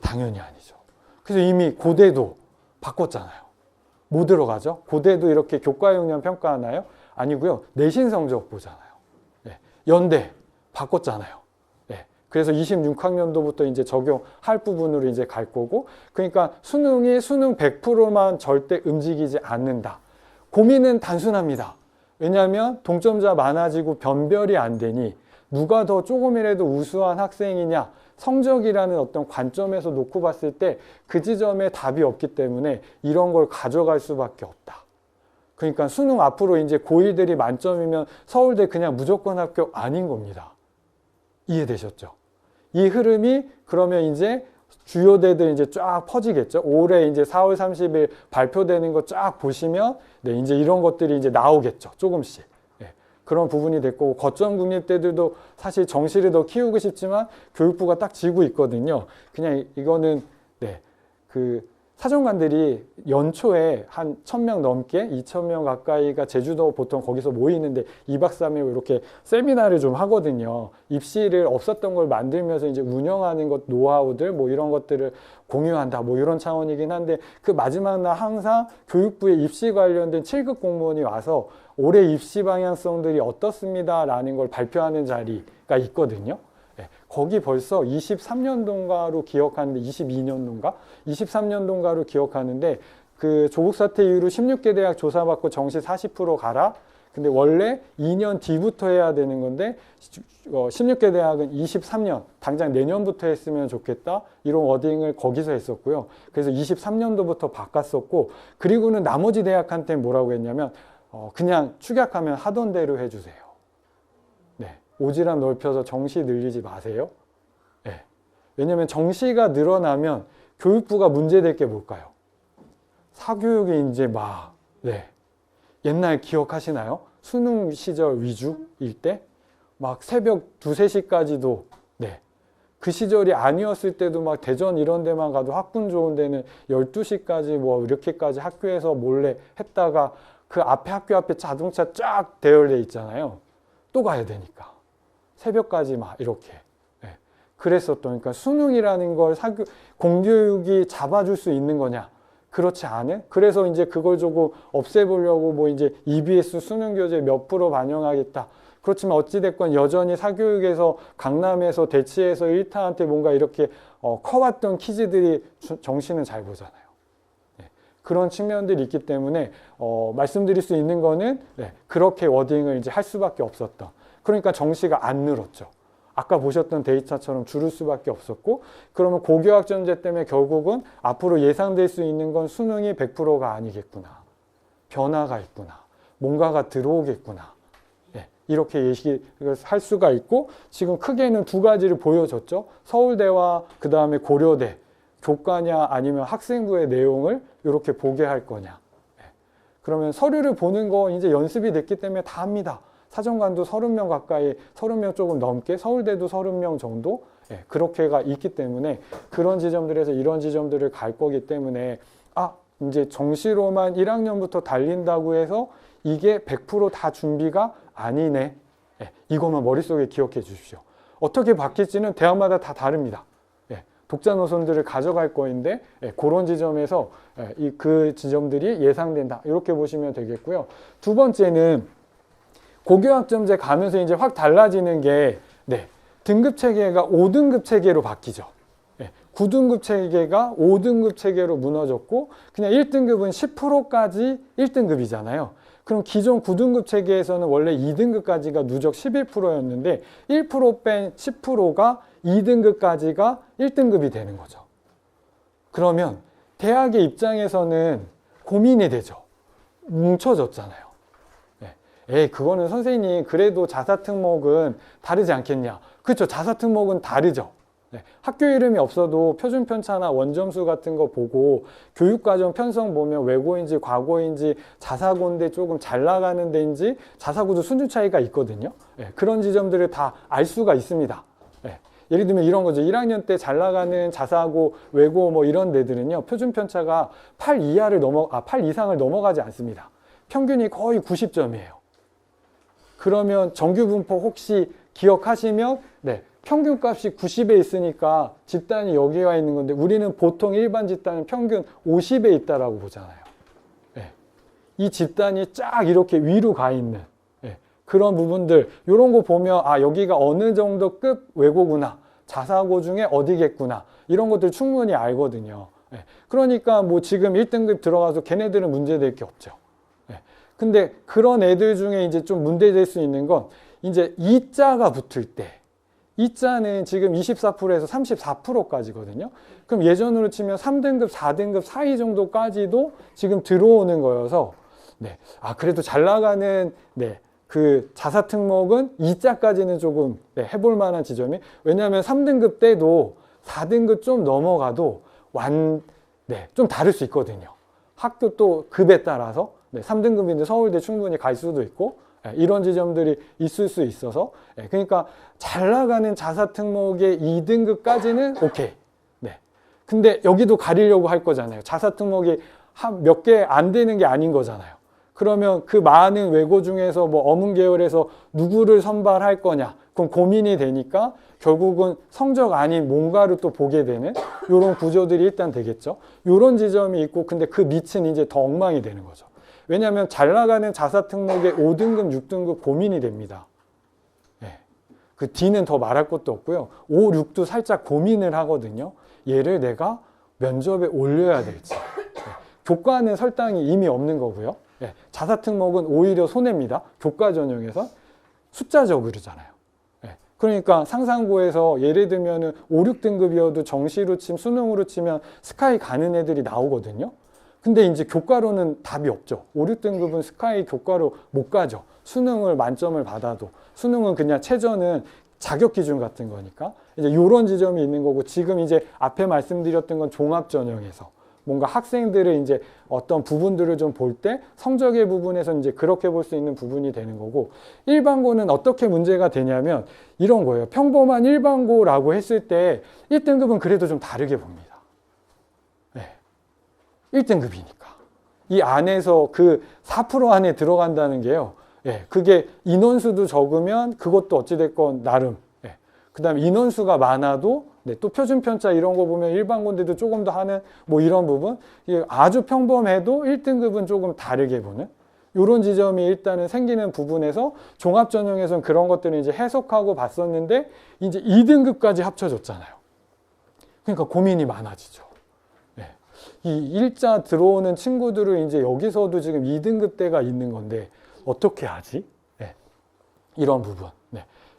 당연히 아니죠. 그래서 이미 고대도 바꿨잖아요. 뭐 들어가죠? 고대도 이렇게 교과 역량 평가하나요? 아니고요. 내신 성적 보잖아요. 연대 바꿨잖아요. 그래서 26학년도부터 이제 적용할 부분으로 이제 갈 거고, 그러니까 수능이 수능 100%만 절대 움직이지 않는다. 고민은 단순합니다. 왜냐하면 동점자 많아지고 변별이 안 되니 누가 더 조금이라도 우수한 학생이냐, 성적이라는 어떤 관점에서 놓고 봤을 때 그 지점에 답이 없기 때문에 이런 걸 가져갈 수밖에 없다. 그러니까 수능 앞으로 이제 고1들이 만점이면 서울대 그냥 무조건 합격 아닌 겁니다. 이해되셨죠? 이 흐름이 그러면 이제 주요대들 이제 쫙 퍼지겠죠. 올해 이제 4월 30일 발표되는 거 쫙 보시면 네, 이제 이런 것들이 이제 나오겠죠. 조금씩. 네, 그런 부분이 됐고, 거점 국립대들도 사실 정시를 더 키우고 싶지만 교육부가 딱 지고 있거든요. 그냥 이거는 네, 그 사정관들이 연초에 한 1000명 넘게 2000명 가까이가 제주도 보통 거기서 모이는데 2박 3일 이렇게 세미나를 좀 하거든요. 입시를 없었던 걸 만들면서 이제 운영하는 것 노하우들 뭐 이런 것들을 공유한다 뭐 이런 차원이긴 한데, 그 마지막 날 항상 교육부의 입시 관련된 7급 공무원이 와서 올해 입시 방향성들이 어떻습니다 라는 걸 발표하는 자리가 있거든요. 네, 거기 벌써 23년도인가로 기억하는데, 22년도인가? 23년도인가로 기억하는데, 그 조국 사태 이후로 16개 대학 조사받고 정시 40% 가라? 근데 원래 2년 뒤부터 해야 되는 건데, 16개 대학은 23년, 당장 내년부터 했으면 좋겠다? 이런 워딩을 거기서 했었고요. 그래서 23년도부터 바꿨었고, 그리고는 나머지 대학한테 뭐라고 했냐면, 그냥 축약하면 하던 대로 해주세요. 오지랖 넓혀서 정시 늘리지 마세요. 네. 왜냐하면 정시가 늘어나면 교육부가 문제될 게 뭘까요? 사교육이 이제 막 네. 옛날 기억하시나요? 수능 시절 위주일 때 막 새벽 2, 3시까지도 네. 그 시절이 아니었을 때도 막 대전 이런 데만 가도 학군 좋은 데는 12시까지 뭐 이렇게까지 학교에서 몰래 했다가 그 앞에 학교 앞에 자동차 쫙 대열돼 있잖아요. 또 가야 되니까. 새벽까지 막 이렇게 그랬었던. 그러니까 수능이라는 걸 공교육이 잡아줄 수 있는 거냐? 그렇지 않은? 그래서 이제 그걸 조금 없애보려고 뭐 이제 EBS 수능 교재 몇 프로 반영하겠다. 그렇지만 어찌됐건 여전히 사교육에서 강남에서 대치해서 일타한테 뭔가 이렇게 커왔던 키즈들이 정시는 잘 보잖아요. 그런 측면들이 있기 때문에 말씀드릴 수 있는 거는 그렇게 워딩을 이제 할 수밖에 없었던. 그러니까 정시가 안 늘었죠. 아까 보셨던 데이터처럼 줄을 수밖에 없었고, 그러면 고교학점제 때문에 결국은 앞으로 예상될 수 있는 건 수능이 100%가 아니겠구나. 변화가 있구나. 뭔가가 들어오겠구나. 네, 이렇게 예측을 할 수가 있고, 지금 크게는 두 가지를 보여줬죠. 서울대와 그 다음에 고려대, 교과냐 아니면 학생부의 내용을 이렇게 보게 할 거냐. 네. 그러면 서류를 보는 거 이제 연습이 됐기 때문에 다 합니다. 사정관도 30명 가까이, 30명 조금 넘게, 서울대도 30명 정도 그렇게가 있기 때문에 그런 지점들에서 이런 지점들을 갈 거기 때문에 이제 정시로만 1학년부터 달린다고 해서 이게 100% 다 준비가 아니네. 이것만 머릿속에 기억해 주십시오. 어떻게 바뀔지는 대학마다 다 다릅니다. 독자 노선들을 가져갈 거인데 그런 지점에서 그 지점들이 예상된다. 이렇게 보시면 되겠고요. 두 번째는 고교학점제 가면서 이제 확 달라지는 게 등급 체계가 5등급 체계로 바뀌죠. 9등급 체계가 5등급 체계로 무너졌고 그냥 1등급은 10%까지 1등급이잖아요. 그럼 기존 9등급 체계에서는 원래 2등급까지가 누적 11%였는데 1% 뺀 10%가 2등급까지가 1등급이 되는 거죠. 그러면 대학의 입장에서는 고민이 되죠. 뭉쳐졌잖아요. 그거는 선생님 그래도 자사특목은 다르지 않겠냐. 그렇죠. 자사특목은 다르죠. 학교 이름이 없어도 표준 편차나 원점수 같은 거 보고 교육과정 편성 보면 외고인지 과고인지 자사고인데 조금 잘 나가는 데인지 자사고도 수준 차이가 있거든요. 그런 지점들을 다 알 수가 있습니다. 예를 들면 이런 거죠. 1학년 때 잘 나가는 자사고 외고 뭐 이런 데들은요. 표준 편차가 8 이상을 넘어가지 않습니다. 평균이 거의 90점이에요. 그러면 정규분포 혹시 기억하시면 평균값이 90에 있으니까 집단이 여기 와 있는 건데 우리는 보통 일반 집단은 평균 50에 있다라고 보잖아요. 이 집단이 쫙 이렇게 위로 가 있는 그런 부분들 이런 거 보면 여기가 어느 정도 급 외고구나. 자사고 중에 어디겠구나. 이런 것들 충분히 알거든요. 그러니까 뭐 지금 1등급 들어가서 걔네들은 문제될 게 없죠. 근데 그런 애들 중에 이제 좀 문제될 수 있는 건 이제 2자가 붙을 때 2자는 지금 24%에서 34%까지거든요. 그럼 예전으로 치면 3등급, 4등급 사이 정도까지도 지금 들어오는 거여서 그래도 잘 나가는 그 자사특목은 2자까지는 조금 해볼 만한 지점이, 왜냐하면 3등급 때도 4등급 좀 넘어가도 좀 다를 수 있거든요. 학교 또 급에 따라서 3등급인데 서울대 충분히 갈 수도 있고 이런 지점들이 있을 수 있어서 그러니까 잘 나가는 자사 특목의 2등급까지는 오케이. 근데 여기도 가리려고 할 거잖아요. 자사 특목이 몇 개 안 되는 게 아닌 거잖아요. 그러면 그 많은 외고 중에서 뭐 어문 계열에서 누구를 선발할 거냐 그럼 고민이 되니까 결국은 성적 아닌 뭔가를 또 보게 되는 이런 구조들이 일단 되겠죠. 이런 지점이 있고 근데 그 밑은 이제 더 엉망이 되는 거죠. 왜냐하면 잘 나가는 자사 특목의 5등급, 6등급 고민이 됩니다. 그 D는 더 말할 것도 없고요. 5, 6도 살짝 고민을 하거든요. 얘를 내가 면접에 올려야 될지. 교과는 설탕이 이미 없는 거고요. 자사 특목은 오히려 손해입니다. 교과 전형에서 숫자적으로잖아요. 그러니까 상상고에서 예를 들면 5, 6등급이어도 정시로 치면 수능으로 치면 스카이 가는 애들이 나오거든요. 근데 이제 교과로는 답이 없죠. 5, 6등급은 스카이 교과로 못 가죠. 수능을 만점을 받아도. 수능은 그냥 최저는 자격 기준 같은 거니까. 이제 이런 지점이 있는 거고 지금 이제 앞에 말씀드렸던 건 종합 전형에서 뭔가 학생들을 이제 어떤 부분들을 좀 볼 때 성적의 부분에서 이제 그렇게 볼 수 있는 부분이 되는 거고 일반고는 어떻게 문제가 되냐면 이런 거예요. 평범한 일반고라고 했을 때 1등급은 그래도 좀 다르게 봅니다. 1등급이니까. 이 안에서 그 4% 안에 들어간다는 게요. 그게 인원수도 적으면 그것도 어찌됐건 나름. 그 다음에 인원수가 많아도 또 표준 편차 이런 거 보면 일반고인데도 조금 더 하는 뭐 이런 부분. 이게 아주 평범해도 1등급은 조금 다르게 보는 이런 지점이 일단은 생기는 부분에서 종합전형에서는 그런 것들을 이제 해석하고 봤었는데 이제 2등급까지 합쳐졌잖아요. 그러니까 고민이 많아지죠. 이 일자 들어오는 친구들은 이제 여기서도 지금 2등급대가 있는 건데 어떻게 하지? 이런 부분.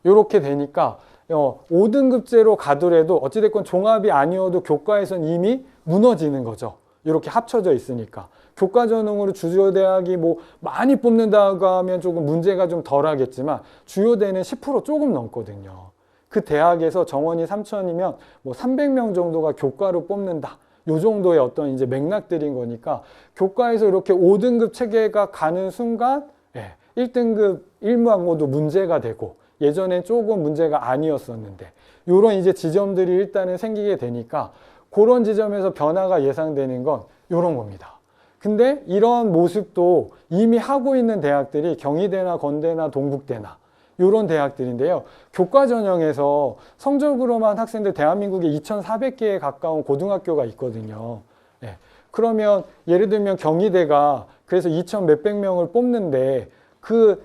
이렇게 되니까 5등급제로 가더라도 어찌됐건 종합이 아니어도 교과에선 이미 무너지는 거죠. 이렇게 합쳐져 있으니까. 교과 전형으로 주요대학이 뭐 많이 뽑는다고 하면 조금 문제가 좀 덜 하겠지만 주요대는 10% 조금 넘거든요. 그 대학에서 정원이 3,000이면 뭐 300명 정도가 교과로 뽑는다. 요 정도의 어떤 이제 맥락들인 거니까 교과에서 이렇게 5등급 체계가 가는 순간 1등급 일반고도 문제가 되고 예전엔 조금 문제가 아니었었는데 요런 이제 지점들이 일단은 생기게 되니까 그런 지점에서 변화가 예상되는 건 요런 겁니다. 근데 이런 모습도 이미 하고 있는 대학들이 경희대나 건대나 동국대나 이런 대학들인데요. 교과 전형에서 성적으로만 학생들 대한민국에 2,400개에 가까운 고등학교가 있거든요. 그러면 예를 들면 경희대가 그래서 2,000 몇백 명을 뽑는데 그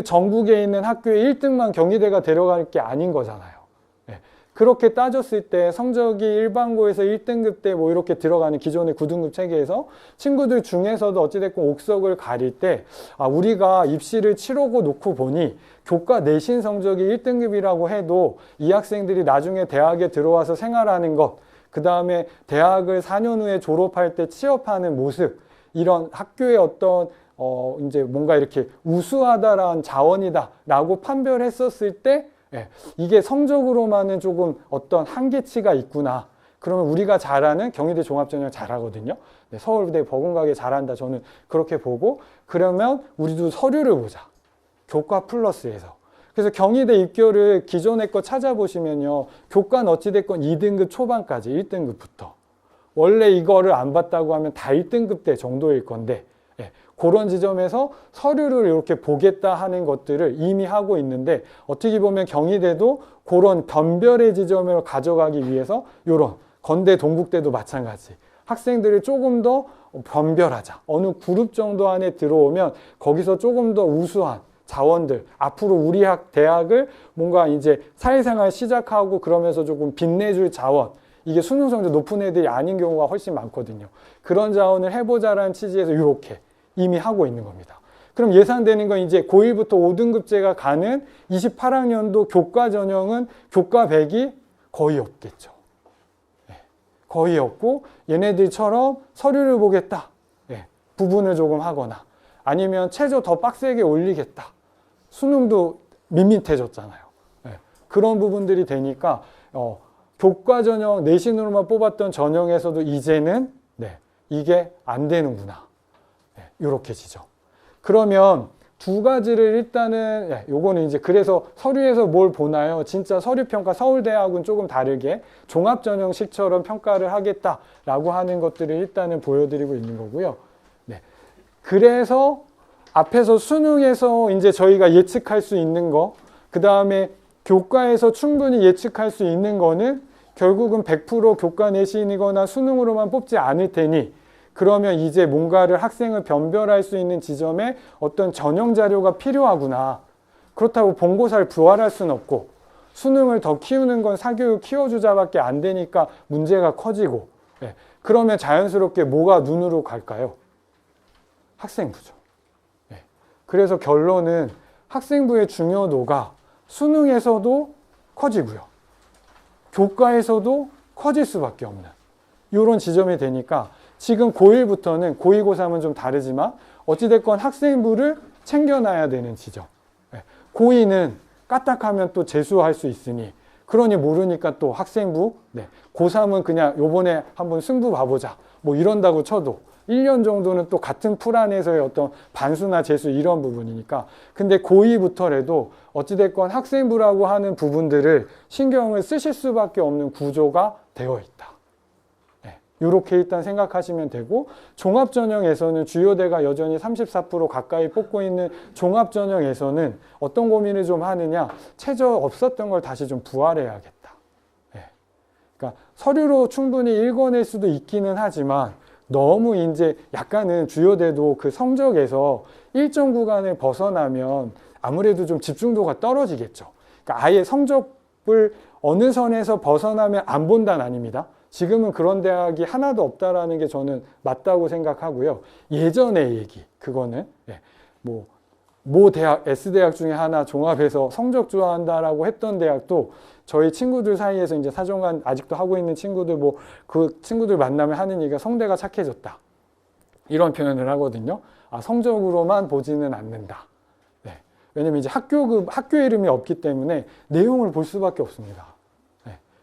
전국에 있는 학교에 1등만 경희대가 데려갈 게 아닌 거잖아요. 그렇게 따졌을 때 성적이 일반고에서 1등급 때 뭐 이렇게 들어가는 기존의 9등급 체계에서 친구들 중에서도 어찌됐건 옥석을 가릴 때 우리가 입시를 치르고 놓고 보니 교과 내신 성적이 1등급이라고 해도 이 학생들이 나중에 대학에 들어와서 생활하는 것, 그 다음에 대학을 4년 후에 졸업할 때 취업하는 모습, 이런 학교의 어떤 이제 뭔가 이렇게 우수하다라는 자원이다라고 판별했었을 때 이게 성적으로만은 조금 어떤 한계치가 있구나. 그러면 우리가 잘하는 경희대 종합전형 잘하거든요. 서울대 버금가게 잘한다. 저는 그렇게 보고 그러면 우리도 서류를 보자. 교과 플러스에서. 그래서 경희대 입교를 기존의 거 찾아보시면요. 교과는 어찌됐건 2등급 초반까지 1등급부터. 원래 이거를 안 봤다고 하면 다 1등급 대 정도일 건데 그런 지점에서 서류를 이렇게 보겠다 하는 것들을 이미 하고 있는데 어떻게 보면 경희대도 그런 변별의 지점을 가져가기 위해서 이런 건대 동국대도 마찬가지 학생들을 조금 더 변별하자. 어느 그룹 정도 안에 들어오면 거기서 조금 더 우수한 자원들 앞으로 우리 대학을 뭔가 이제 사회생활 시작하고 그러면서 조금 빛내줄 자원 이게 수능 성적 높은 애들이 아닌 경우가 훨씬 많거든요. 그런 자원을 해보자라는 취지에서 이렇게 이미 하고 있는 겁니다. 그럼 예상되는 건 이제 고1부터 5등급제가 가는 28학년도 교과 전형은 교과 100이 거의 없겠죠. 거의 없고 얘네들처럼 서류를 보겠다. 부분을 조금 하거나 아니면 최저 더 빡세게 올리겠다. 수능도 밋밋해졌잖아요. 그런 부분들이 되니까 교과 전형 내신으로만 뽑았던 전형에서도 이제는 이게 안 되는구나. 이렇게 지죠. 그러면 두 가지를 일단은 요거는 이제 그래서 서류에서 뭘 보나요? 진짜 서류평가 서울대학은 조금 다르게 종합전형식처럼 평가를 하겠다라고 하는 것들을 일단은 보여드리고 있는 거고요. 그래서 앞에서 수능에서 이제 저희가 예측할 수 있는 거, 그 다음에 교과에서 충분히 예측할 수 있는 거는 결국은 100% 교과 내신이거나 수능으로만 뽑지 않을 테니 그러면 이제 뭔가를 학생을 변별할 수 있는 지점에 어떤 전형 자료가 필요하구나. 그렇다고 본고사를 부활할 수는 없고 수능을 더 키우는 건 사교육 키워주자밖에 안 되니까 문제가 커지고 그러면 자연스럽게 뭐가 눈으로 갈까요? 학생부죠. 그래서 결론은 학생부의 중요도가 수능에서도 커지고요. 교과에서도 커질 수밖에 없는 이런 지점이 되니까 지금 고1부터는 고2, 고3은 좀 다르지만 어찌됐건 학생부를 챙겨놔야 되는 지점. 고2는 까딱하면 또 재수할 수 있으니 그러니 모르니까 또 학생부, 고3은 그냥 요번에 한번 승부 봐보자 뭐 이런다고 쳐도 1년 정도는 또 같은 풀 안에서의 어떤 반수나 재수 이런 부분이니까 근데 고2부터라도 어찌됐건 학생부라고 하는 부분들을 신경을 쓰실 수밖에 없는 구조가 되어 있다. 이렇게 일단 생각하시면 되고 종합전형에서는 주요대가 여전히 34% 가까이 뽑고 있는 종합전형에서는 어떤 고민을 좀 하느냐 최저 없었던 걸 다시 좀 부활해야겠다. 그러니까 서류로 충분히 읽어낼 수도 있기는 하지만 너무 이제 약간은 주요대도 그 성적에서 일정 구간을 벗어나면 아무래도 좀 집중도가 떨어지겠죠. 그러니까 아예 성적을 어느 선에서 벗어나면 안 본다는 아닙니다. 지금은 그런 대학이 하나도 없다라는 게 저는 맞다고 생각하고요. 예전의 얘기, 그거는 모 대학, S대학 중에 하나 종합해서 성적 좋아한다라고 했던 대학도 저희 친구들 사이에서 이제 사정관 아직도 하고 있는 친구들 그 친구들 만나면 하는 얘기가 성대가 착해졌다. 이런 표현을 하거든요. 성적으로만 보지는 않는다. 왜냐면 이제 학교 이름이 없기 때문에 내용을 볼 수밖에 없습니다.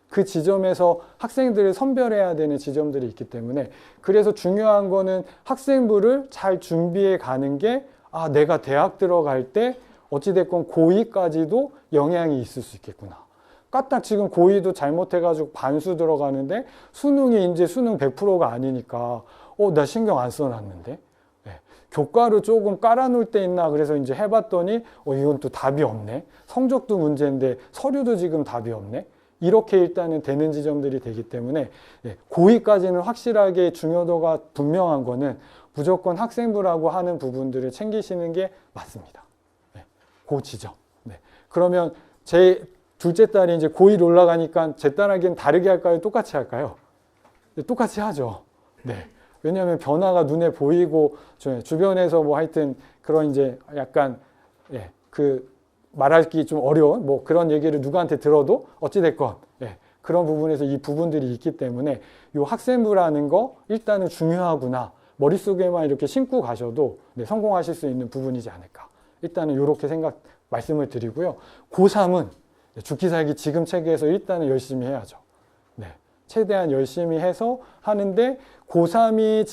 그 지점에서 학생들을 선별해야 되는 지점들이 있기 때문에 그래서 중요한 거는 학생부를 잘 준비해 가는 게 내가 대학 들어갈 때 어찌됐건 고2까지도 영향이 있을 수 있겠구나. 까딱 지금 고2도 잘못해가지고 반수 들어가는데 수능이 이제 수능 100%가 아니니까 나 신경 안 써놨는데 교과로 조금 깔아놓을 때 있나 그래서 이제 해봤더니 이건 또 답이 없네. 성적도 문제인데 서류도 지금 답이 없네. 이렇게 일단은 되는 지점들이 되기 때문에 고2까지는 확실하게 중요도가 분명한 거는 무조건 학생부라고 하는 부분들을 챙기시는 게 맞습니다. 그 지점. 그러면 제 둘째 딸이 이제 고1 올라가니까 제 딸에겐 다르게 할까요? 똑같이 할까요? 똑같이 하죠. 왜냐하면 변화가 눈에 보이고 주변에서 뭐 하여튼 그런 이제 약간 말하기 좀 어려운 그런 얘기를 누구한테 들어도 어찌됐건 그런 부분에서 이 부분들이 있기 때문에 이 학생부라는 거 일단은 중요하구나. 머릿속에만 이렇게 심고 가셔도 성공하실 수 있는 부분이지 않을까. 일단은 이렇게 말씀을 드리고요. 고3은 죽기 살기 지금 체계에서 일단은 열심히 해야죠. 최대한 열심히 해서 하는데 고3이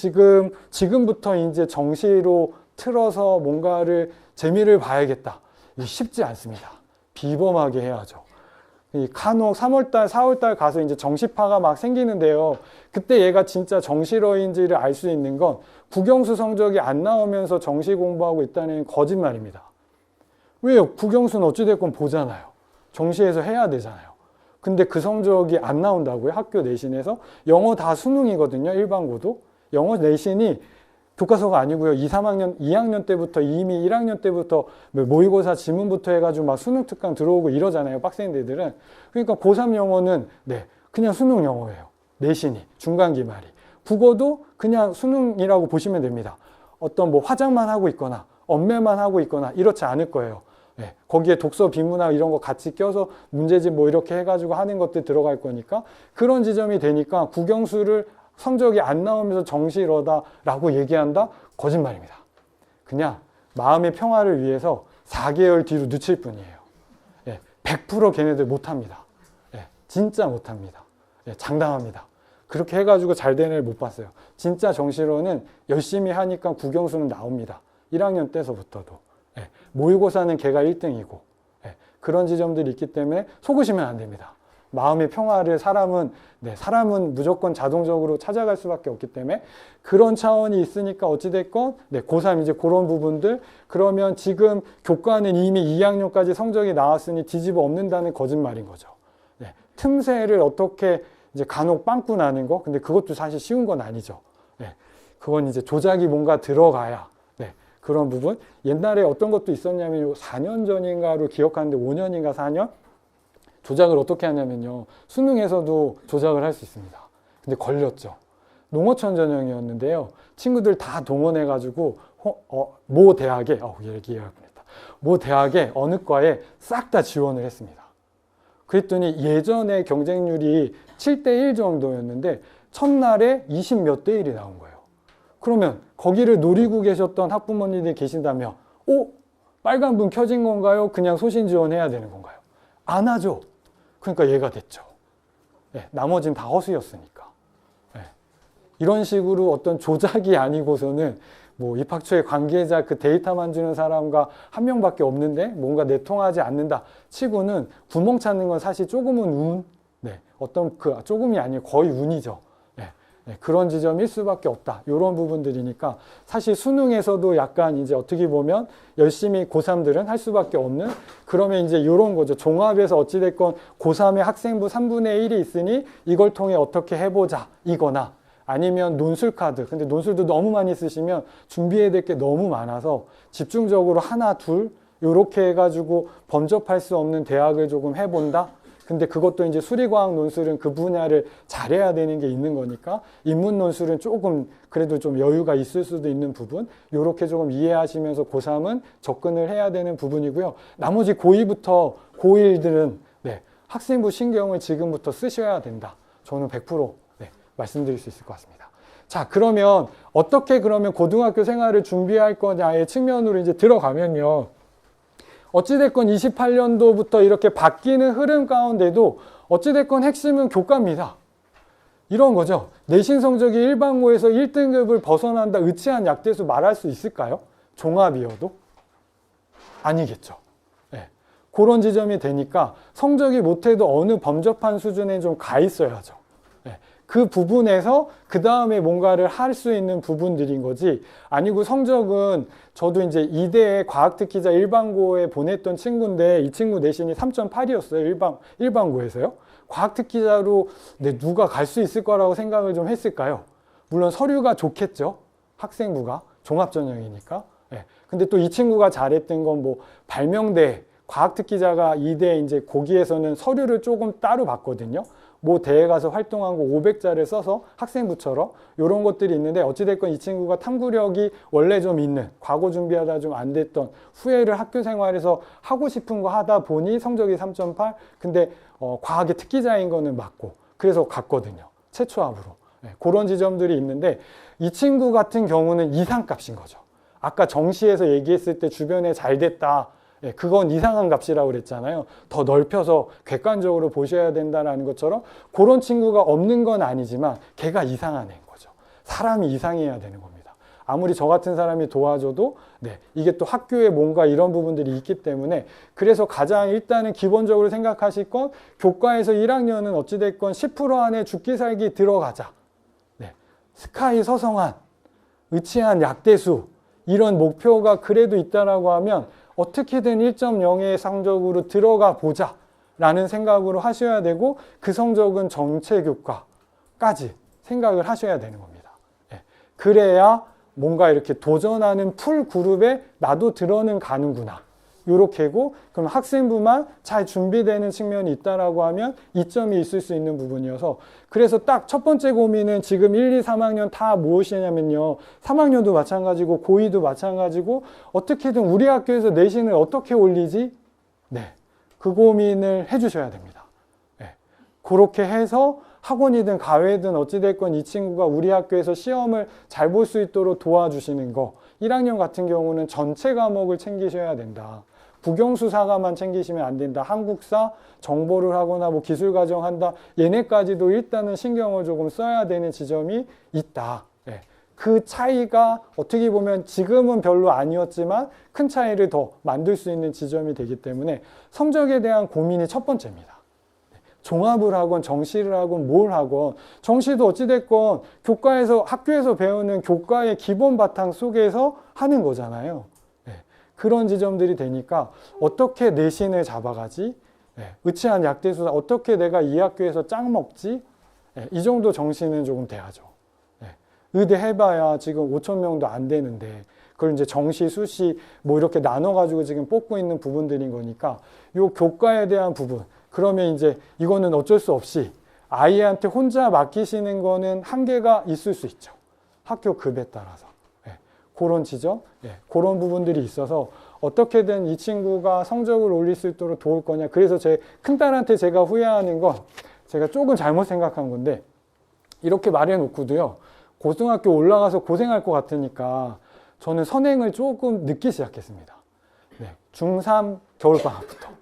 지금부터 이제 정시로 틀어서 뭔가를 재미를 봐야겠다. 쉽지 않습니다. 비범하게 해야죠. 간혹 3월달, 4월달 가서 이제 정시파가 막 생기는데요. 그때 얘가 진짜 정시러인지를 알 수 있는 건 국영수 성적이 안 나오면서 정시 공부하고 있다는 거짓말입니다. 왜요? 국영수는 어찌됐건 보잖아요. 정시에서 해야 되잖아요. 근데 그 성적이 안 나온다고요? 학교 내신에서? 영어 다 수능이거든요. 일반고도. 영어 내신이 교과서가 아니고요. 2학년 때부터 이미 1학년 때부터 모의고사 지문부터 해가지고 막 수능 특강 들어오고 이러잖아요. 빡센데들은. 그러니까 고3 영어는 그냥 수능 영어예요. 내신이 중간 기말이. 국어도 그냥 수능이라고 보시면 됩니다. 어떤 화장만 하고 있거나 언매만 하고 있거나 이렇지 않을 거예요. 거기에 독서 비문학 이런 거 같이 껴서 문제집 이렇게 해가지고 하는 것들 들어갈 거니까 그런 지점이 되니까 국영수를 성적이 안 나오면서 정시러다라고 얘기한다? 거짓말입니다. 그냥 마음의 평화를 위해서 4개월 뒤로 늦출 뿐이에요. 100% 걔네들 못합니다. 진짜 못합니다. 장담합니다. 그렇게 해가지고 잘 되는 애를 못 봤어요. 진짜 정시로는 열심히 하니까 국영수는 나옵니다. 1학년 때서부터도. 모의고사는 걔가 1등이고 그런 지점들이 있기 때문에 속으시면 안 됩니다. 마음의 평화를 사람은 무조건 자동적으로 찾아갈 수밖에 없기 때문에 그런 차원이 있으니까 어찌됐건 고3 이제 그런 부분들, 그러면 지금 교과는 이미 2학년까지 성적이 나왔으니 뒤집어 엎는다는 거짓말인 거죠. 틈새를 어떻게 이제 간혹 빵꾸 나는 거, 근데 그것도 사실 쉬운 건 아니죠. 그건 이제 조작이 뭔가 들어가야 그런 부분. 옛날에 어떤 것도 있었냐면 4년 전인가로 기억하는데 5년인가 4년? 조작을 어떻게 하냐면요. 수능에서도 조작을 할 수 있습니다. 근데 걸렸죠. 농어촌 전형이었는데요. 친구들 다 동원해가지고 모 대학에 모 대학에 어느 과에 싹 다 지원을 했습니다. 그랬더니 예전에 경쟁률이 7대1 정도였는데 첫날에 20 몇 대 1이 나온 거예요. 그러면 거기를 노리고 계셨던 학부모님들이 계신다면 빨간불 켜진 건가요? 그냥 소신 지원해야 되는 건가요? 안 하죠. 그러니까 얘가 됐죠. 나머지는 다 허수였으니까. 이런 식으로 어떤 조작이 아니고서는 뭐 입학처의 관계자 그 데이터만 주는 사람과 한 명밖에 없는데 뭔가 내통하지 않는다 치고는 구멍 찾는 건 사실 조금은 운, 어떤 조금이 아니고 거의 운이죠. 그런 지점일 수밖에 없다. 이런 부분들이니까 사실 수능에서도 약간 이제 어떻게 보면 열심히 고3들은 할 수밖에 없는, 그러면 이제 이런 거죠. 종합에서 어찌됐건 고3의 학생부 3분의 1이 있으니 이걸 통해 어떻게 해보자 이거나, 아니면 논술 카드. 근데 논술도 너무 많이 쓰시면 준비해야 될 게 너무 많아서 집중적으로 하나 둘 이렇게 해가지고 범접할 수 없는 대학을 조금 해본다. 근데 그것도 이제 수리과학 논술은 그 분야를 잘해야 되는 게 있는 거니까, 인문 논술은 조금 그래도 좀 여유가 있을 수도 있는 부분, 요렇게 조금 이해하시면서 고3은 접근을 해야 되는 부분이고요. 나머지 고2부터 고1들은 학생부 신경을 지금부터 쓰셔야 된다. 저는 100% 말씀드릴 수 있을 것 같습니다. 자, 그러면 어떻게 그러면 고등학교 생활을 준비할 거냐의 측면으로 이제 들어가면요. 어찌됐건 28년도부터 이렇게 바뀌는 흐름 가운데도 어찌됐건 핵심은 교과입니다. 이런 거죠. 내신 성적이 일반고에서 1등급을 벗어난다, 의치한 약대수 말할 수 있을까요? 종합이어도? 아니겠죠. 그런 지점이 되니까 성적이 못해도 어느 범접한 수준에 좀 가 있어야죠. 그 부분에서 그 다음에 뭔가를 할 수 있는 부분들인 거지, 아니고 성적은 저도 이제 이대에 과학특기자 일반고에 보냈던 친구인데 이 친구 내신이 3.8이었어요. 일반고에서요. 과학특기자로 누가 갈 수 있을 거라고 생각을 좀 했을까요? 물론 서류가 좋겠죠. 학생부가 종합전형이니까. 근데 또 이 친구가 잘했던 건 뭐 발명대, 과학특기자가 이대 이제 거기에서는 서류를 조금 따로 봤거든요. 뭐 대회 가서 활동한 거 500자를 써서 학생부처럼 이런 것들이 있는데, 어찌됐건 이 친구가 탐구력이 원래 좀 있는, 과거 준비하다 좀 안 됐던, 후회를 학교 생활에서 하고 싶은 거 하다 보니 성적이 3.8, 근데 과학의 특기자인 거는 맞고 그래서 갔거든요. 최초합으로. 그런 지점들이 있는데, 이 친구 같은 경우는 이상값인 거죠. 아까 정시에서 얘기했을 때 주변에 잘 됐다, 그건 이상한 값이라고 그랬잖아요. 더 넓혀서 객관적으로 보셔야 된다는 것처럼 그런 친구가 없는 건 아니지만 걔가 이상한 애인 거죠. 사람이 이상해야 되는 겁니다. 아무리 저 같은 사람이 도와줘도 이게 또 학교에 뭔가 이런 부분들이 있기 때문에, 그래서 가장 일단은 기본적으로 생각하실 건 교과에서 1학년은 어찌됐건 10% 안에 죽기 살기 들어가자. 스카이 서성한, 의치한 약대수, 이런 목표가 그래도 있다라고 하면 어떻게든 1.0의 성적으로 들어가 보자 라는 생각으로 하셔야 되고, 그 성적은 전체 교과까지 생각을 하셔야 되는 겁니다. 그래야 뭔가 이렇게 도전하는 풀 그룹에 나도 들어는 가는구나, 요렇게고, 그럼 학생부만 잘 준비되는 측면이 있다라고 하면 이점이 있을 수 있는 부분이어서, 그래서 딱 첫 번째 고민은 지금 1, 2, 3학년 다 무엇이냐면요. 3학년도 마찬가지고 고2도 마찬가지고 어떻게든 우리 학교에서 내신을 어떻게 올리지? 그 고민을 해주셔야 됩니다. 그렇게 해서 학원이든 가외든 어찌됐건 이 친구가 우리 학교에서 시험을 잘 볼 수 있도록 도와주시는 거, 1학년 같은 경우는 전체 과목을 챙기셔야 된다. 국영수사가만 챙기시면 안 된다. 한국사, 정보를 하거나 뭐 기술과정 한다. 얘네까지도 일단은 신경을 조금 써야 되는 지점이 있다. 예. 그 차이가 어떻게 보면 지금은 별로 아니었지만 큰 차이를 더 만들 수 있는 지점이 되기 때문에 성적에 대한 고민이 첫 번째입니다. 종합을 하건 정시를 하건 뭘 하건 정시도 어찌됐건 교과에서 학교에서 배우는 교과의 기본 바탕 속에서 하는 거잖아요. 네. 그런 지점들이 되니까 어떻게 내신을 잡아가지? 네. 의치한 약대수사 어떻게 내가 이 학교에서 짱 먹지? 네. 이 정도 정시는 조금 돼야죠. 네. 의대 해봐야 지금 5천 명도 안 되는데 그걸 이제 정시, 수시 뭐 이렇게 나눠가지고 지금 뽑고 있는 부분들인 거니까 요 교과에 대한 부분 그러면 이제 이거는 어쩔 수 없이 아이한테 혼자 맡기시는 거는 한계가 있을 수 있죠. 학교 급에 따라서. 네. 그런 지점, 네. 그런 부분들이 있어서 어떻게든 이 친구가 성적을 올릴 수 있도록 도울 거냐. 그래서 제 큰딸한테 제가 후회하는 건 제가 조금 잘못 생각한 건데 이렇게 말해놓고도요. 고등학교 올라가서 고생할 것 같으니까 저는 선행을 조금 늦게 시작했습니다. 네. 중3 겨울방학부터.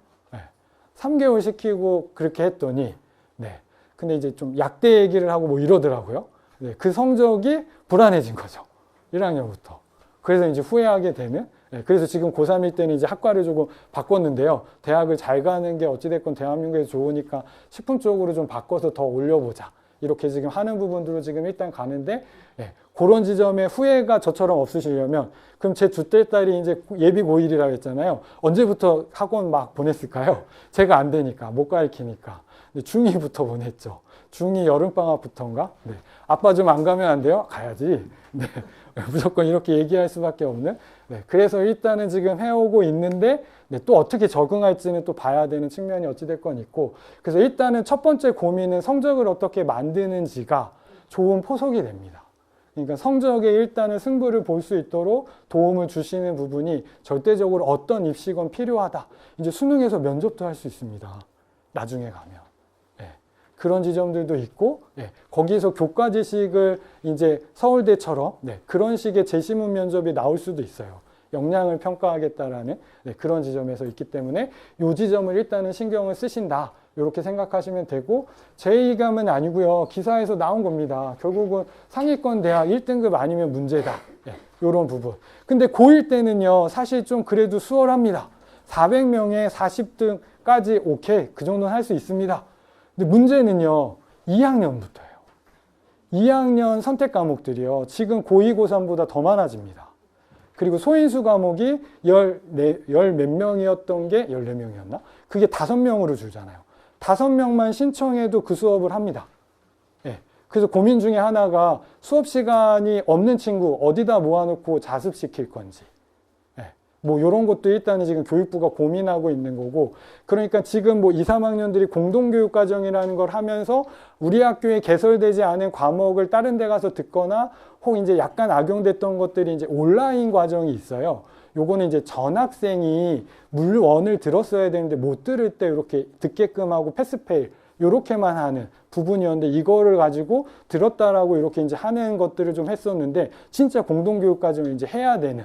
3개월 시키고 그렇게 했더니, 네. 근데 이제 좀 약대 얘기를 하고 뭐 이러더라고요. 네. 그 성적이 불안해진 거죠. 1학년부터. 그래서 이제 후회하게 되는, 네. 그래서 지금 고3일 때는 이제 학과를 조금 바꿨는데요. 대학을 잘 가는 게 어찌됐건 대한민국에서 좋으니까 식품 쪽으로 좀 바꿔서 더 올려보자. 이렇게 지금 하는 부분들로 지금 일단 가는데, 네. 그런 지점에 후회가 저처럼 없으시려면 그럼 제 둘째 딸이 이제 예비 고1이라고 했잖아요. 언제부터 학원 막 보냈을까요? 제가 안 되니까 못 가르치니까 중2부터 보냈죠. 중2 여름방학부터인가? 네. 아빠 좀 안 가면 안 돼요? 가야지. 네. 무조건 이렇게 얘기할 수밖에 없는. 네. 그래서 일단은 지금 해오고 있는데 네. 또 어떻게 적응할지는 또 봐야 되는 측면이 어찌됐건 있고 그래서 일단은 첫 번째 고민은 성적을 어떻게 만드는지가 좋은 포석이 됩니다. 그러니까 성적에 일단은 승부를 볼 수 있도록 도움을 주시는 부분이 절대적으로 어떤 입시건 필요하다. 이제 수능에서 면접도 할 수 있습니다. 나중에 가면. 네. 그런 지점들도 있고, 네. 거기서 교과 지식을 이제 서울대처럼 네. 그런 식의 제시문 면접이 나올 수도 있어요. 역량을 평가하겠다라는 네. 그런 지점에서 있기 때문에 이 지점을 일단은 신경을 쓰신다. 이렇게 생각하시면 되고 제2감은 아니고요. 기사에서 나온 겁니다. 결국은 상위권 대학 1등급 아니면 문제다. 네, 이런 부분. 근데 고1 때는요. 사실 좀 그래도 수월합니다. 400명에 40등까지 오케이. 그 정도는 할 수 있습니다. 근데 문제는요. 2학년부터예요. 2학년 선택 과목들이요. 지금 고2, 고3보다 더 많아집니다. 그리고 소인수 과목이 10몇 명이었던 게 14명이었나? 그게 5명으로 줄잖아요. 5명만 신청해도 그 수업을 합니다. 예. 그래서 고민 중에 하나가 수업 시간이 없는 친구 어디다 모아놓고 자습시킬 건지. 예. 뭐 이런 것도 일단은 지금 교육부가 고민하고 있는 거고 그러니까 지금 뭐 2, 3학년들이 공동교육과정이라는 걸 하면서 우리 학교에 개설되지 않은 과목을 다른 데 가서 듣거나 혹 이제 약간 악용됐던 것들이 이제 온라인 과정이 있어요. 요거는 이제 전학생이 물1을 들었어야 되는데 못 들을 때 이렇게 듣게끔 하고 패스페일 요렇게만 하는 부분이었는데 이거를 가지고 들었다라고 이렇게 이제 하는 것들을 좀 했었는데 진짜 공동교육 과정을 이제 해야 되는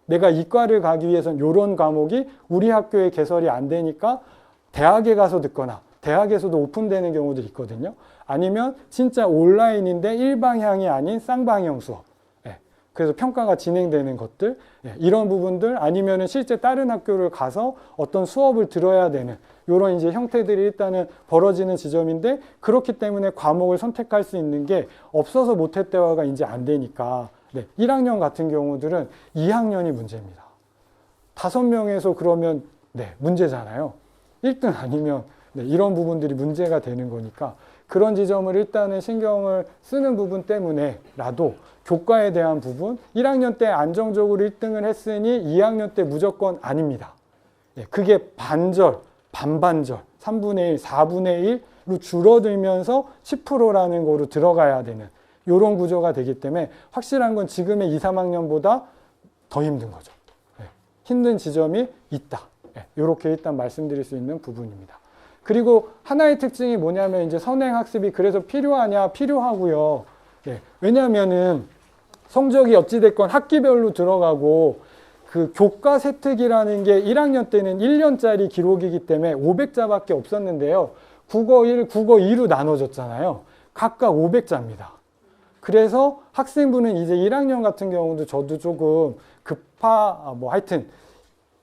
내가 이과를 가기 위해서는 요런 과목이 우리 학교에 개설이 안 되니까 대학에 가서 듣거나 대학에서도 오픈되는 경우도 있거든요. 아니면 진짜 온라인인데 일방향이 아닌 쌍방향 수업. 그래서 평가가 진행되는 것들, 이런 부분들 아니면은 실제 다른 학교를 가서 어떤 수업을 들어야 되는 이런 이제 형태들이 일단은 벌어지는 지점인데 그렇기 때문에 과목을 선택할 수 있는 게 없어서 못했대화가 이제 안 되니까 1학년 같은 경우들은 2학년이 문제입니다. 5명에서 그러면 문제잖아요. 1등 아니면 이런 부분들이 문제가 되는 거니까 그런 지점을 일단은 신경을 쓰는 부분 때문에라도 교과에 대한 부분 1학년 때 안정적으로 1등을 했으니 2학년 때 무조건 아닙니다. 그게 반절, 반반절, 3분의 1, 4분의 1로 줄어들면서 10%라는 거로 들어가야 되는 이런 구조가 되기 때문에 확실한 건 지금의 2, 3학년보다 더 힘든 거죠. 힘든 지점이 있다. 이렇게 일단 말씀드릴 수 있는 부분입니다. 그리고 하나의 특징이 뭐냐면 이제 선행학습이 그래서 필요하냐? 필요하고요. 왜냐하면은 성적이 어찌됐건 학기별로 들어가고 그 교과 세특이라는 게 1학년 때는 1년짜리 기록이기 때문에 500자밖에 없었는데요. 국어 1, 국어 2로 나눠졌잖아요. 각각 500자입니다. 그래서 학생부는 이제 1학년 같은 경우도 저도 조금 하여튼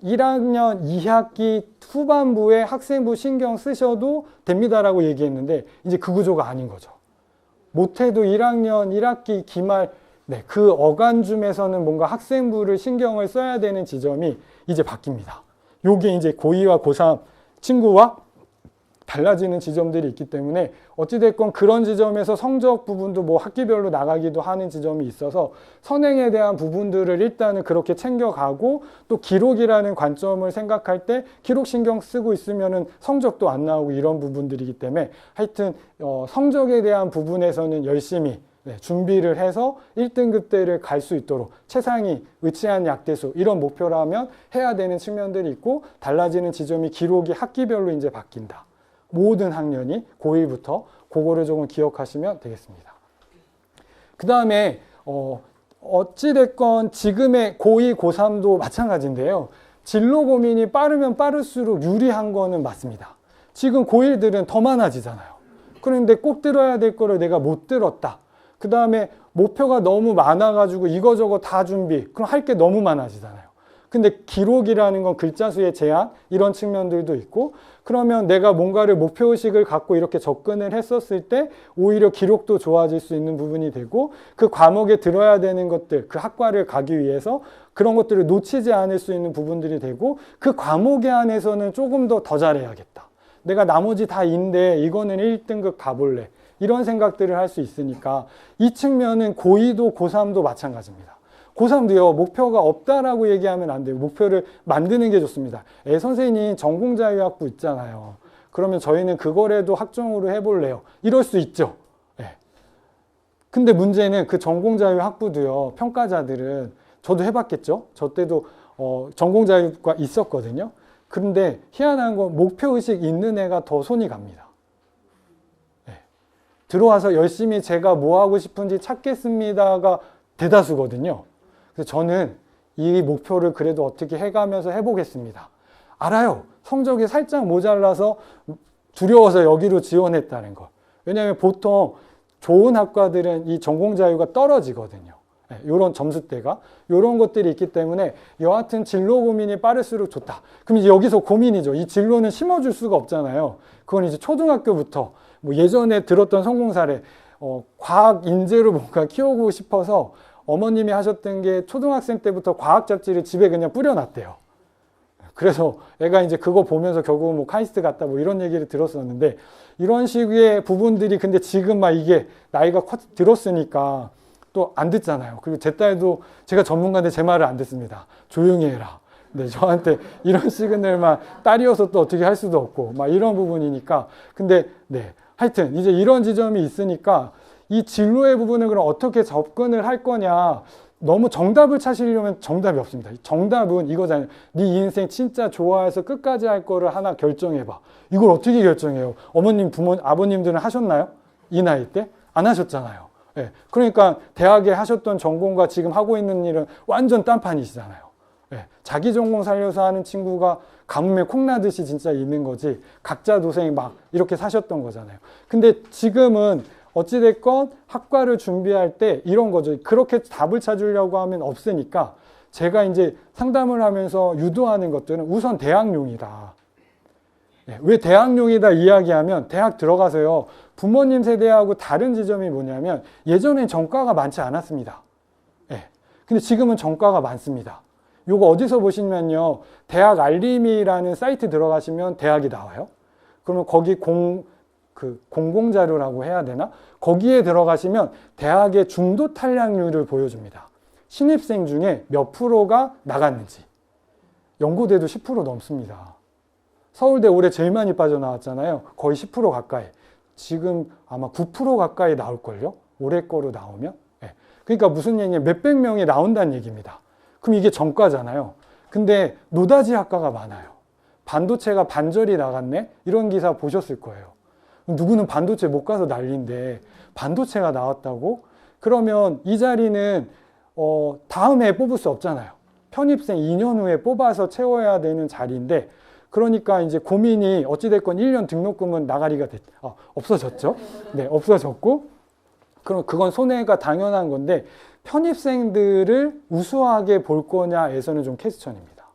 1학년 2학기 후반부에 학생부 신경 쓰셔도 됩니다라고 얘기했는데 이제 그 구조가 아닌 거죠. 못해도 1학년 1학기 기말 그 어간쯤에서는 뭔가 학생부를 신경을 써야 되는 지점이 이제 바뀝니다. 요게 이제 고2와 고3 친구와 달라지는 지점들이 있기 때문에 어찌됐건 그런 지점에서 성적 부분도 뭐 학기별로 나가기도 하는 지점이 있어서 선행에 대한 부분들을 일단은 그렇게 챙겨가고 또 기록이라는 관점을 생각할 때 기록 신경 쓰고 있으면은 성적도 안 나오고 이런 부분들이기 때문에 하여튼 성적에 대한 부분에서는 열심히 준비를 해서 1등급대를 갈 수 있도록 최상위, 의치한 약대수 이런 목표라면 해야 되는 측면들이 있고 달라지는 지점이 기록이 학기별로 이제 바뀐다. 모든 학년이 고1부터 그거를 조금 기억하시면 되겠습니다. 그 다음에 어찌됐건 지금의 고2, 고3도 마찬가지인데요. 진로 고민이 빠르면 빠를수록 유리한 거는 맞습니다. 지금 고1들은 더 많아지잖아요. 그런데 꼭 들어야 될 거를 내가 못 들었다. 그 다음에 목표가 너무 많아가지고 이거저거 다 준비. 그럼 할 게 너무 많아지잖아요. 근데 기록이라는 건 글자 수의 제한 이런 측면들도 있고 그러면 내가 뭔가를 목표의식을 갖고 이렇게 접근을 했었을 때 오히려 기록도 좋아질 수 있는 부분이 되고 그 과목에 들어야 되는 것들 그 학과를 가기 위해서 그런 것들을 놓치지 않을 수 있는 부분들이 되고 그 과목에 한해서는 조금 더 잘해야겠다. 내가 나머지 다 인데 이거는 1등급 가볼래. 이런 생각들을 할 수 있으니까 이 측면은 고2도 고3도 마찬가지입니다. 고3도요, 목표가 없다라고 얘기하면 안 돼요. 목표를 만드는 게 좋습니다. 선생님, 전공자유학부 있잖아요. 그러면 저희는 그거라도 학종으로 해볼래요. 이럴 수 있죠. 네. 근데 문제는 그 전공자유학부도요, 평가자들은, 저도 해봤겠죠? 저 때도 전공자유가 있었거든요. 그런데 희한한 건 목표의식 있는 애가 더 손이 갑니다. 네. 들어와서 열심히 제가 뭐 하고 싶은지 찾겠습니다가 대다수거든요. 그래서 저는 이 목표를 그래도 어떻게 해가면서 해보겠습니다. 알아요. 성적이 살짝 모자라서 두려워서 여기로 지원했다는 거. 왜냐하면 보통 좋은 학과들은 이 전공자유가 떨어지거든요. 이런 점수대가. 이런 것들이 있기 때문에 여하튼 진로 고민이 빠를수록 좋다. 그럼 이제 여기서 고민이죠. 이 진로는 심어줄 수가 없잖아요. 그건 이제 초등학교부터 뭐 예전에 들었던 성공 사례 과학 인재로 뭔가 키우고 싶어서 어머님이 하셨던 게 초등학생 때부터 과학 잡지를 집에 그냥 뿌려놨대요. 그래서 애가 이제 그거 보면서 결국은 뭐 카이스트 갔다 뭐 이런 얘기를 들었었는데 이런 식의 부분들이 근데 지금 막 이게 나이가 들었으니까 또 안 듣잖아요. 그리고 제 딸도 제가 전문가인데 제 말을 안 듣습니다. 조용히 해라. 네, 저한테 이런 시그널만 딸이어서 또 어떻게 할 수도 없고 막 이런 부분이니까 근데 네, 하여튼 이제 이런 지점이 있으니까 이 진로의 부분을 그럼 어떻게 접근을 할 거냐. 너무 정답을 찾으려면 정답이 없습니다. 정답은 이거잖아요. 네 인생 진짜 좋아해서 끝까지 할 거를 하나 결정해봐. 이걸 어떻게 결정해요? 어머님, 아버님들은 하셨나요? 이 나이 때? 안 하셨잖아요. 네. 그러니까 대학에 하셨던 전공과 지금 하고 있는 일은 완전 딴판이시잖아요. 네. 자기 전공 살려서 하는 친구가 가뭄에 콩나듯이 진짜 있는 거지 각자 도생 막 이렇게 사셨던 거잖아요. 근데 지금은 어찌됐건 학과를 준비할 때 이런 거죠. 그렇게 답을 찾으려고 하면 없으니까 제가 이제 상담을 하면서 유도하는 것들은 우선 대학용이다. 왜 대학용이다 이야기하면 대학 들어가서요. 부모님 세대하고 다른 지점이 뭐냐면 예전엔 전과가 많지 않았습니다. 근데 지금은 전과가 많습니다. 요거 어디서 보시면요. 대학 알림이라는 사이트 들어가시면 대학이 나와요. 그러면 거기 공공자료라고 해야 되나? 거기에 들어가시면 대학의 중도 탈락률을 보여줍니다. 신입생 중에 몇 프로가 나갔는지. 연고대도 10% 넘습니다. 서울대 올해 제일 많이 빠져나왔잖아요. 거의 10% 가까이. 지금 아마 9% 가까이 나올걸요? 올해 거로 나오면. 그러니까 무슨 얘기냐면 몇백 명이 나온다는 얘기입니다. 그럼 이게 전과잖아요. 근데 노다지 학과가 많아요. 반도체가 반절이 나갔네? 이런 기사 보셨을 거예요. 누구는 반도체 못 가서 난리인데 반도체가 나왔다고? 그러면 이 자리는 다음 해에 뽑을 수 없잖아요. 편입생 2년 후에 뽑아서 채워야 되는 자리인데, 그러니까 이제 고민이 어찌됐건 1년 등록금은 나가리가 없어졌죠. 네, 없어졌고, 그럼 그건 손해가 당연한 건데, 편입생들을 우수하게 볼 거냐에서는 좀 퀘스천입니다.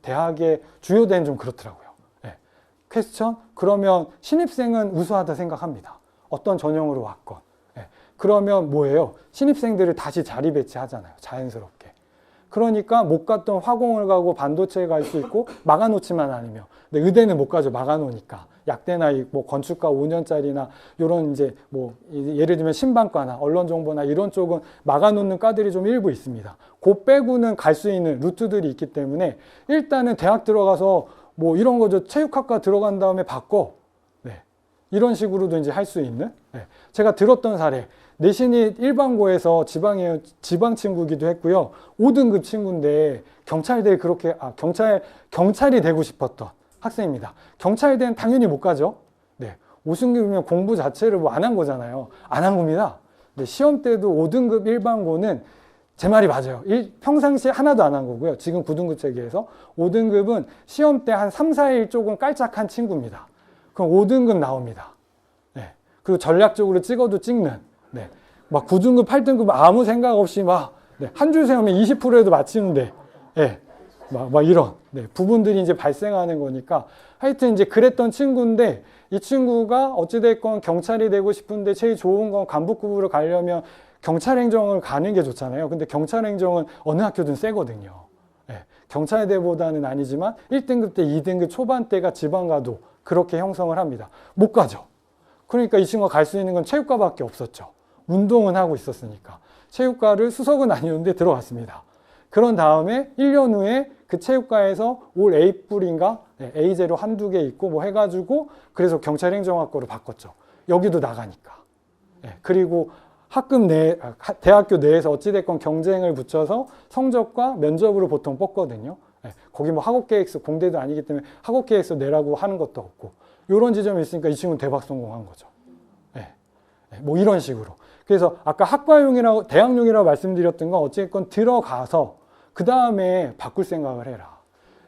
대학의 주요대는 좀 그렇더라고요. 네. 퀘스천? 그러면 신입생은 우수하다 생각합니다. 어떤 전형으로 왔건. 네. 그러면 뭐예요? 신입생들을 다시 자리 배치하잖아요. 자연스럽게. 그러니까 못 갔던 화공을 가고 반도체에 갈 수 있고 막아놓지만 않으면. 근데 의대는 못 가죠. 막아놓으니까. 약대나 뭐 건축과 5년짜리나 이런 이제 뭐 예를 들면 신방과나 언론정보나 이런 쪽은 막아놓는 과들이 좀 일부 있습니다. 그 빼고는 갈 수 있는 루트들이 있기 때문에 일단은 대학 들어가서 뭐 이런 거죠. 체육학과 들어간 다음에 바꿔. 네. 이런 식으로도 이제 할 수 있는. 네. 제가 들었던 사례. 내신이 일반고에서 지방 친구기도 했고요. 5등급 친구인데 경찰대에 그렇게 경찰이 되고 싶었던 학생입니다. 경찰대는 당연히 못 가죠. 네. 5등급이면 공부 자체를 뭐 안 한 거잖아요. 안 한 겁니다. 네. 시험 때도 5등급 일반고는 제 말이 맞아요. 평상시에 하나도 안 한 거고요. 지금 9등급 체계에서 5등급은 시험 때 한 3, 4일 조금 깔짝한 친구입니다. 그럼 5등급 나옵니다. 네. 그리고 전략적으로 찍어도 찍는. 네. 막 9등급, 8등급 아무 생각 없이 막, 네. 한 줄 세우면 20%에도 맞히는데, 네. 막 이런, 네. 부분들이 이제 발생하는 거니까, 하여튼 이제 그랬던 친구인데, 이 친구가 어찌됐건 경찰이 되고 싶은데 제일 좋은 건 간부급으로 가려면 경찰행정을 가는 게 좋잖아요. 근데 경찰행정은 어느 학교든 세거든요. 네. 경찰대보다는 아니지만 1등급 때, 2등급 초반대가 지방 가도 그렇게 형성을 합니다. 못 가죠. 그러니까 이 친구가 갈 수 있는 건 체육과밖에 없었죠. 운동은 하고 있었으니까. 체육과를 수석은 아니었는데 들어갔습니다. 그런 다음에 1년 후에 그 체육과에서 올 A뿔인가? 네, A제로 한두 개 있고 뭐 해가지고 그래서 경찰행정학과로 바꿨죠. 여기도 나가니까. 네, 그리고 대학교 내에서 어찌됐건 경쟁을 붙여서 성적과 면접으로 보통 뽑거든요. 네, 거기 뭐 학업계획서, 공대도 아니기 때문에 학업계획서 내라고 하는 것도 없고. 이런 지점이 있으니까 이 친구는 대박 성공한 거죠. 네. 네, 뭐 이런 식으로. 그래서 아까 학과용이라고, 대학용이라고 말씀드렸던 건 어쨌건 들어가서 그 다음에 바꿀 생각을 해라.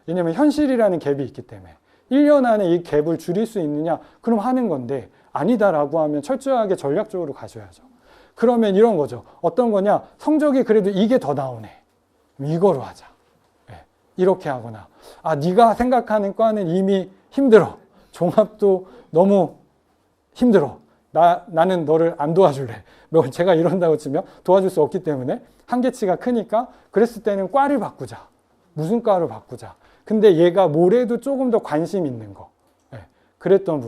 왜냐면 현실이라는 갭이 있기 때문에 1년 안에 이 갭을 줄일 수 있느냐? 그럼 하는 건데 아니다라고 하면 철저하게 전략적으로 가셔야죠. 그러면 이런 거죠. 어떤 거냐? 성적이 그래도 이게 더 나오네. 이거로 하자. 네. 이렇게 하거나 네가 생각하는 과는 이미 힘들어. 종합도 너무 힘들어. 나는 너를 안 도와줄래. 뭐 제가 이런다고 치면 도와줄 수 없기 때문에 한계치가 크니까 그랬을 때는 과를 바꾸자. 무슨 과로 바꾸자. 근데 얘가 뭐래도 조금 더 관심 있는 거. 네, 그랬던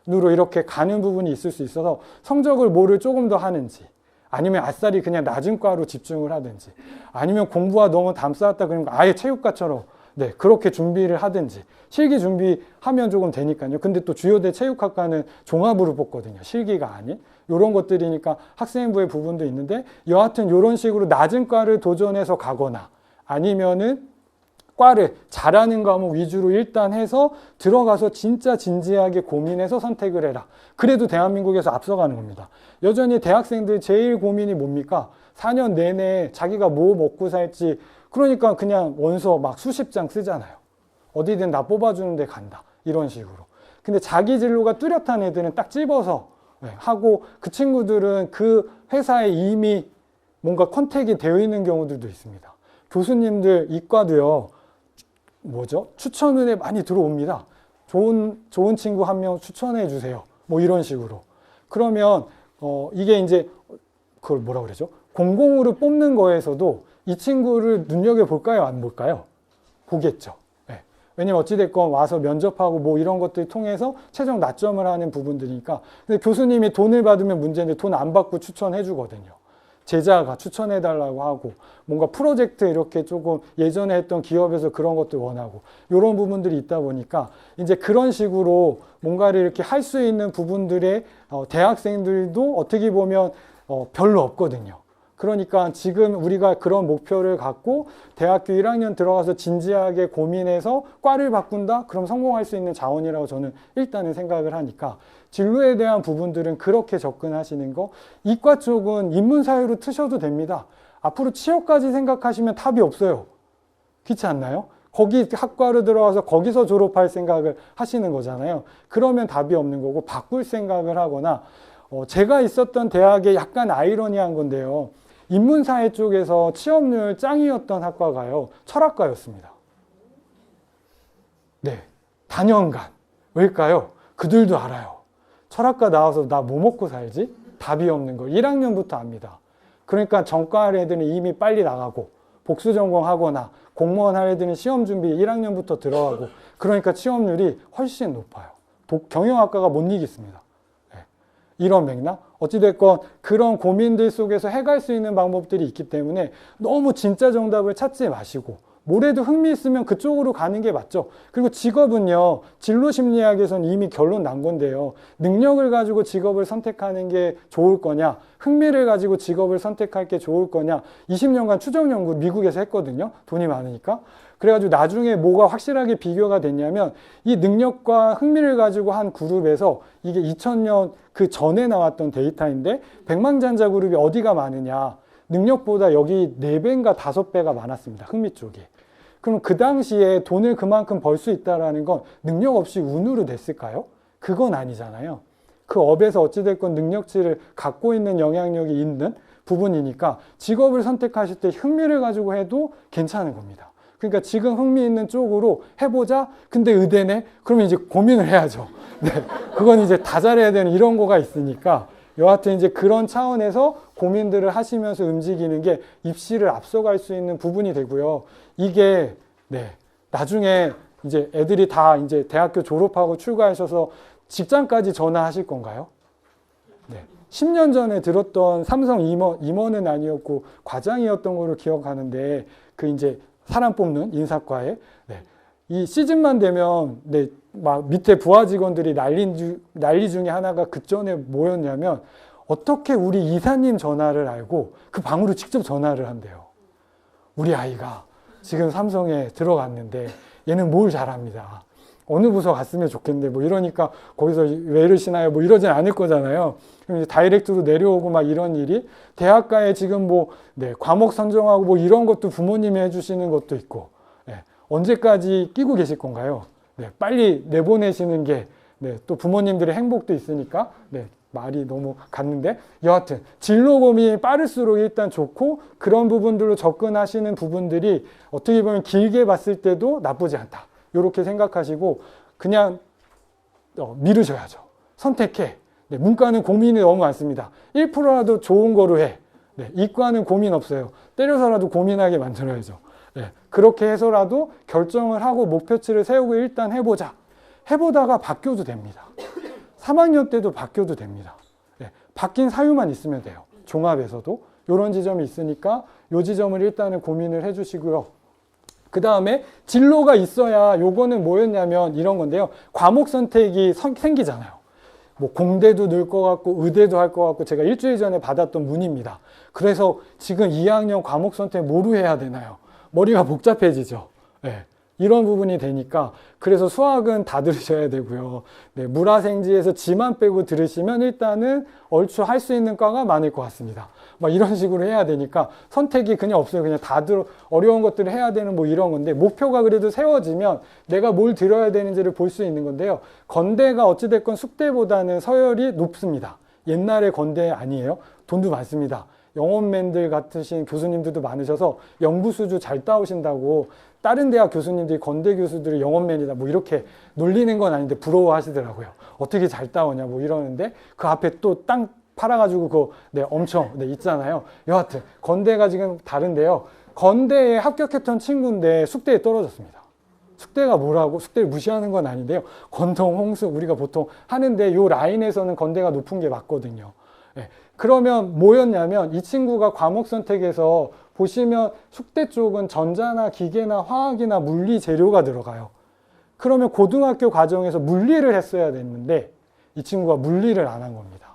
부분으로 이렇게 가는 부분이 있을 수 있어서 성적을 뭐를 조금 더 하는지 아니면 아싸리 그냥 낮은 과로 집중을 하든지 아니면 공부가 너무 담 쌓았다 그러면 아예 체육과처럼 네, 그렇게 준비를 하든지 실기 준비하면 조금 되니까요. 근데 또 주요대 체육학과는 종합으로 뽑거든요. 실기가 아닌 이런 것들이니까 학생부의 부분도 있는데 여하튼 이런 식으로 낮은 과를 도전해서 가거나 아니면은 과를 잘하는 과목 위주로 일단 해서 들어가서 진짜 진지하게 고민해서 선택을 해라. 그래도 대한민국에서 앞서가는 겁니다. 여전히 대학생들 제일 고민이 뭡니까? 4년 내내 자기가 뭐 먹고 살지 그러니까 그냥 원서 막 수십 장 쓰잖아요. 어디든 나 뽑아주는 데 간다. 이런 식으로. 근데 자기 진로가 뚜렷한 애들은 딱 집어서 하고 그 친구들은 그 회사에 이미 뭔가 컨택이 되어 있는 경우들도 있습니다. 교수님들 이과도요. 추천은에 많이 들어옵니다. 좋은 친구 한 명 추천해 주세요. 뭐 이런 식으로. 그러면 이게 이제 그걸 뭐라 그러죠? 공공으로 뽑는 거에서도 이 친구를 눈여겨볼까요? 안 볼까요? 보겠죠. 네. 왜냐면 어찌됐건 와서 면접하고 뭐 이런 것들 통해서 최종 낙점을 하는 부분들이니까. 근데 교수님이 돈을 받으면 문제인데 돈 안 받고 추천해 주거든요. 제자가 추천해달라고 하고 뭔가 프로젝트 이렇게 조금 예전에 했던 기업에서 그런 것들 원하고 이런 부분들이 있다 보니까 이제 그런 식으로 뭔가를 이렇게 할 수 있는 부분들의 대학생들도 어떻게 보면 별로 없거든요. 그러니까 지금 우리가 그런 목표를 갖고 대학교 1학년 들어가서 진지하게 고민해서 과를 바꾼다? 그럼 성공할 수 있는 자원이라고 저는 일단은 생각을 하니까 진로에 대한 부분들은 그렇게 접근하시는 거. 이과 쪽은 인문사회로 트셔도 됩니다. 앞으로 취업까지 생각하시면 답이 없어요. 그렇지 않나요? 거기 학과로 들어와서 거기서 졸업할 생각을 하시는 거잖아요. 그러면 답이 없는 거고 바꿀 생각을 하거나 제가 있었던 대학에 약간 아이러니한 건데요. 인문사회 쪽에서 취업률 짱이었던 학과가요. 철학과였습니다. 네, 단연간. 왜일까요? 그들도 알아요. 철학과 나와서 나 뭐 먹고 살지? 답이 없는 걸 1학년부터 압니다. 그러니까 전과 할 애들은 이미 빨리 나가고 복수 전공하거나 공무원 할 애들은 시험 준비 1학년부터 들어가고 그러니까 취업률이 훨씬 높아요. 경영학과가 못 이기습니다. 네. 이런 맥락? 어찌됐건 그런 고민들 속에서 해갈 수 있는 방법들이 있기 때문에 너무 진짜 정답을 찾지 마시고 뭐래도 흥미 있으면 그쪽으로 가는 게 맞죠. 그리고 직업은요, 진로심리학에서는 이미 결론 난 건데요. 능력을 가지고 직업을 선택하는 게 좋을 거냐, 흥미를 가지고 직업을 선택할 게 좋을 거냐, 20년간 추적 연구 미국에서 했거든요. 돈이 많으니까. 그래가지고 나중에 뭐가 확실하게 비교가 됐냐면 이 능력과 흥미를 가지고 한 그룹에서 이게 2000년 그 전에 나왔던 데이터인데 백망장자 그룹이 어디가 많으냐. 능력보다 여기 4배인가 5배가 많았습니다. 흥미 쪽이. 그럼 그 당시에 돈을 그만큼 벌 수 있다는 건 능력 없이 운으로 됐을까요? 그건 아니잖아요. 그 업에서 어찌됐건 능력치를 갖고 있는 영향력이 있는 부분이니까 직업을 선택하실 때 흥미를 가지고 해도 괜찮은 겁니다. 그러니까 지금 흥미 있는 쪽으로 해보자. 근데 의대네? 그러면 이제 고민을 해야죠. 네, 그건 이제 다 잘해야 되는 이런 거가 있으니까 여하튼 이제 그런 차원에서 고민들을 하시면서 움직이는 게 입시를 앞서갈 수 있는 부분이 되고요. 이게 네, 나중에 이제 애들이 다 이제 대학교 졸업하고 출가하셔서 직장까지 전화하실 건가요? 네. 10년 전에 들었던 삼성 임원은 아니었고 과장이었던 거를 기억하는데 그 이제 사람 뽑는 인사과에 네. 이 시즌만 되면 네, 막 밑에 부하 직원들이 난리 중에 하나가 그 전에 뭐였냐면 어떻게 우리 이사님 전화를 알고 그 방으로 직접 전화를 한대요. 우리 아이가 지금 삼성에 들어갔는데 얘는 뭘 잘합니다. 어느 부서 갔으면 좋겠는데 뭐 이러니까 거기서 왜 이러시나요? 뭐 이러진 않을 거잖아요. 그럼 이제 다이렉트로 내려오고 막 이런 일이 대학가에 지금 뭐 네, 과목 선정하고 뭐 이런 것도 부모님이 해주시는 것도 있고 네, 언제까지 끼고 계실 건가요? 네, 빨리 내보내시는 게 네, 또 부모님들의 행복도 있으니까 네, 말이 너무 갔는데 여하튼 진로 고민이 빠를수록 일단 좋고 그런 부분들로 접근하시는 부분들이 어떻게 보면 길게 봤을 때도 나쁘지 않다. 이렇게 생각하시고 그냥 미루셔야죠. 선택해. 네, 문과는 고민이 너무 많습니다. 1%라도 좋은 거로 해. 네, 이과는 고민 없어요. 때려서라도 고민하게 만들어야죠. 네, 그렇게 해서라도 결정을 하고 목표치를 세우고 일단 해보자. 해보다가 바뀌어도 됩니다. 3학년 때도 바뀌어도 됩니다. 네, 바뀐 사유만 있으면 돼요. 종합에서도 이런 지점이 있으니까 이 지점을 일단은 고민을 해주시고요. 그 다음에 진로가 있어야 요거는 뭐였냐면 이런 건데요. 과목 선택이 생기잖아요. 뭐 공대도 늘 것 같고 의대도 할 것 같고 제가 일주일 전에 받았던 문의입니다. 그래서 지금 2학년 과목 선택 뭐로 해야 되나요? 머리가 복잡해지죠. 네. 이런 부분이 되니까 그래서 수학은 다 들으셔야 되고요. 네, 물화생지에서 지만 빼고 들으시면 일단은 얼추 할 수 있는 과가 많을 것 같습니다. 막 이런 식으로 해야 되니까 선택이 그냥 없어요. 그냥 다 어려운 것들을 해야 되는 뭐 이런 건데 목표가 그래도 세워지면 내가 뭘 들어야 되는지를 볼 수 있는 건데요. 건대가 어찌됐건 숙대보다는 서열이 높습니다. 옛날에 건대 아니에요. 돈도 많습니다. 영업맨들 같으신 교수님들도 많으셔서 연구수주 잘 따오신다고 다른 대학 교수님들이 건대 교수들이 영업맨이다 뭐 이렇게 놀리는 건 아닌데 부러워하시더라고요. 어떻게 잘 따오냐 뭐 이러는데 그 앞에 또 땅 팔아가지고 그거 네, 엄청 네, 있잖아요. 여하튼 건대가 지금 다른데요. 건대에 합격했던 친구인데 숙대에 떨어졌습니다. 숙대가 뭐라고? 숙대를 무시하는 건 아닌데요. 건동, 홍수 우리가 보통 하는데 이 라인에서는 건대가 높은 게 맞거든요. 네. 그러면 뭐였냐면 이 친구가 과목 선택에서 보시면 숙대 쪽은 전자나 기계나 화학이나 물리 재료가 들어가요. 그러면 고등학교 과정에서 물리를 했어야 됐는데 이 친구가 물리를 안 한 겁니다.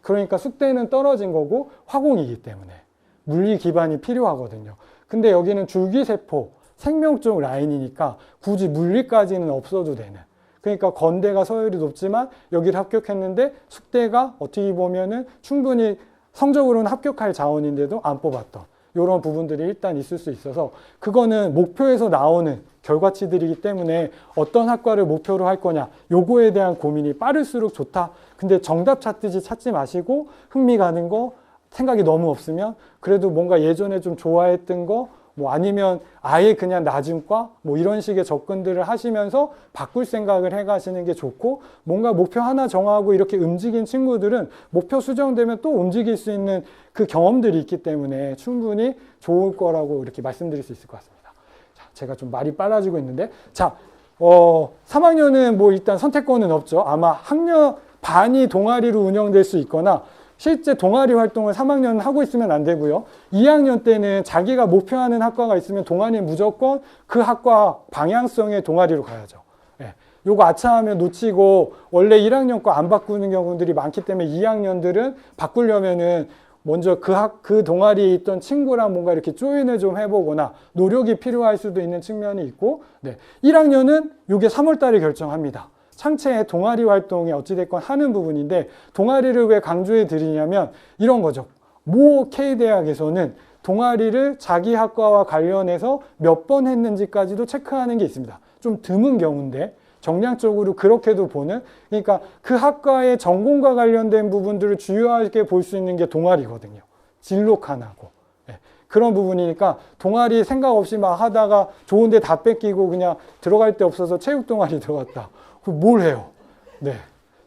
그러니까 숙대는 떨어진 거고 화공이기 때문에 물리 기반이 필요하거든요. 근데 여기는 줄기세포, 생명 쪽 라인이니까 굳이 물리까지는 없어도 되는. 그러니까 건대가 서열이 높지만 여기를 합격했는데 숙대가 어떻게 보면은 충분히 성적으로는 합격할 자원인데도 안 뽑았던 이런 부분들이 일단 있을 수 있어서 그거는 목표에서 나오는 결과치들이기 때문에 어떤 학과를 목표로 할 거냐 요거에 대한 고민이 빠를수록 좋다. 근데 정답 찾듯이 찾지 마시고 흥미 가는 거 생각이 너무 없으면 그래도 뭔가 예전에 좀 좋아했던 거 뭐 아니면 아예 그냥 낮은 과 뭐 이런 식의 접근들을 하시면서 바꿀 생각을 해 가시는 게 좋고 뭔가 목표 하나 정하고 이렇게 움직인 친구들은 목표 수정되면 또 움직일 수 있는 그 경험들이 있기 때문에 충분히 좋을 거라고 이렇게 말씀드릴 수 있을 것 같습니다. 자, 제가 좀 말이 빨라지고 있는데 자, 3학년은 뭐 일단 선택권은 없죠. 아마 학년 반이 동아리로 운영될 수 있거나 실제 동아리 활동을 3학년 하고 있으면 안 되고요. 2학년 때는 자기가 목표하는 학과가 있으면 동아리는 무조건 그 학과 방향성의 동아리로 가야죠. 예. 요거 아차하면 놓치고 원래 1학년 거 안 바꾸는 경우들이 많기 때문에 2학년들은 바꾸려면은 먼저 그 동아리에 있던 친구랑 뭔가 이렇게 조인을 좀 해보거나 노력이 필요할 수도 있는 측면이 있고, 네. 1학년은 요게 3월 달에 결정합니다. 창체의 동아리 활동이 어찌됐건 하는 부분인데 동아리를 왜 강조해 드리냐면 이런 거죠. 모 K대학에서는 동아리를 자기 학과와 관련해서 몇 번 했는지까지도 체크하는 게 있습니다. 좀 드문 경우인데 정량적으로 그렇게도 보는, 그러니까 그 학과의 전공과 관련된 부분들을 주요하게 볼 수 있는 게 동아리거든요. 진로 칸하고. 그런 부분이니까 동아리 생각 없이 막 하다가 좋은데 다 뺏기고 그냥 들어갈 데 없어서 체육 동아리 들어갔다. 뭘 해요? 네.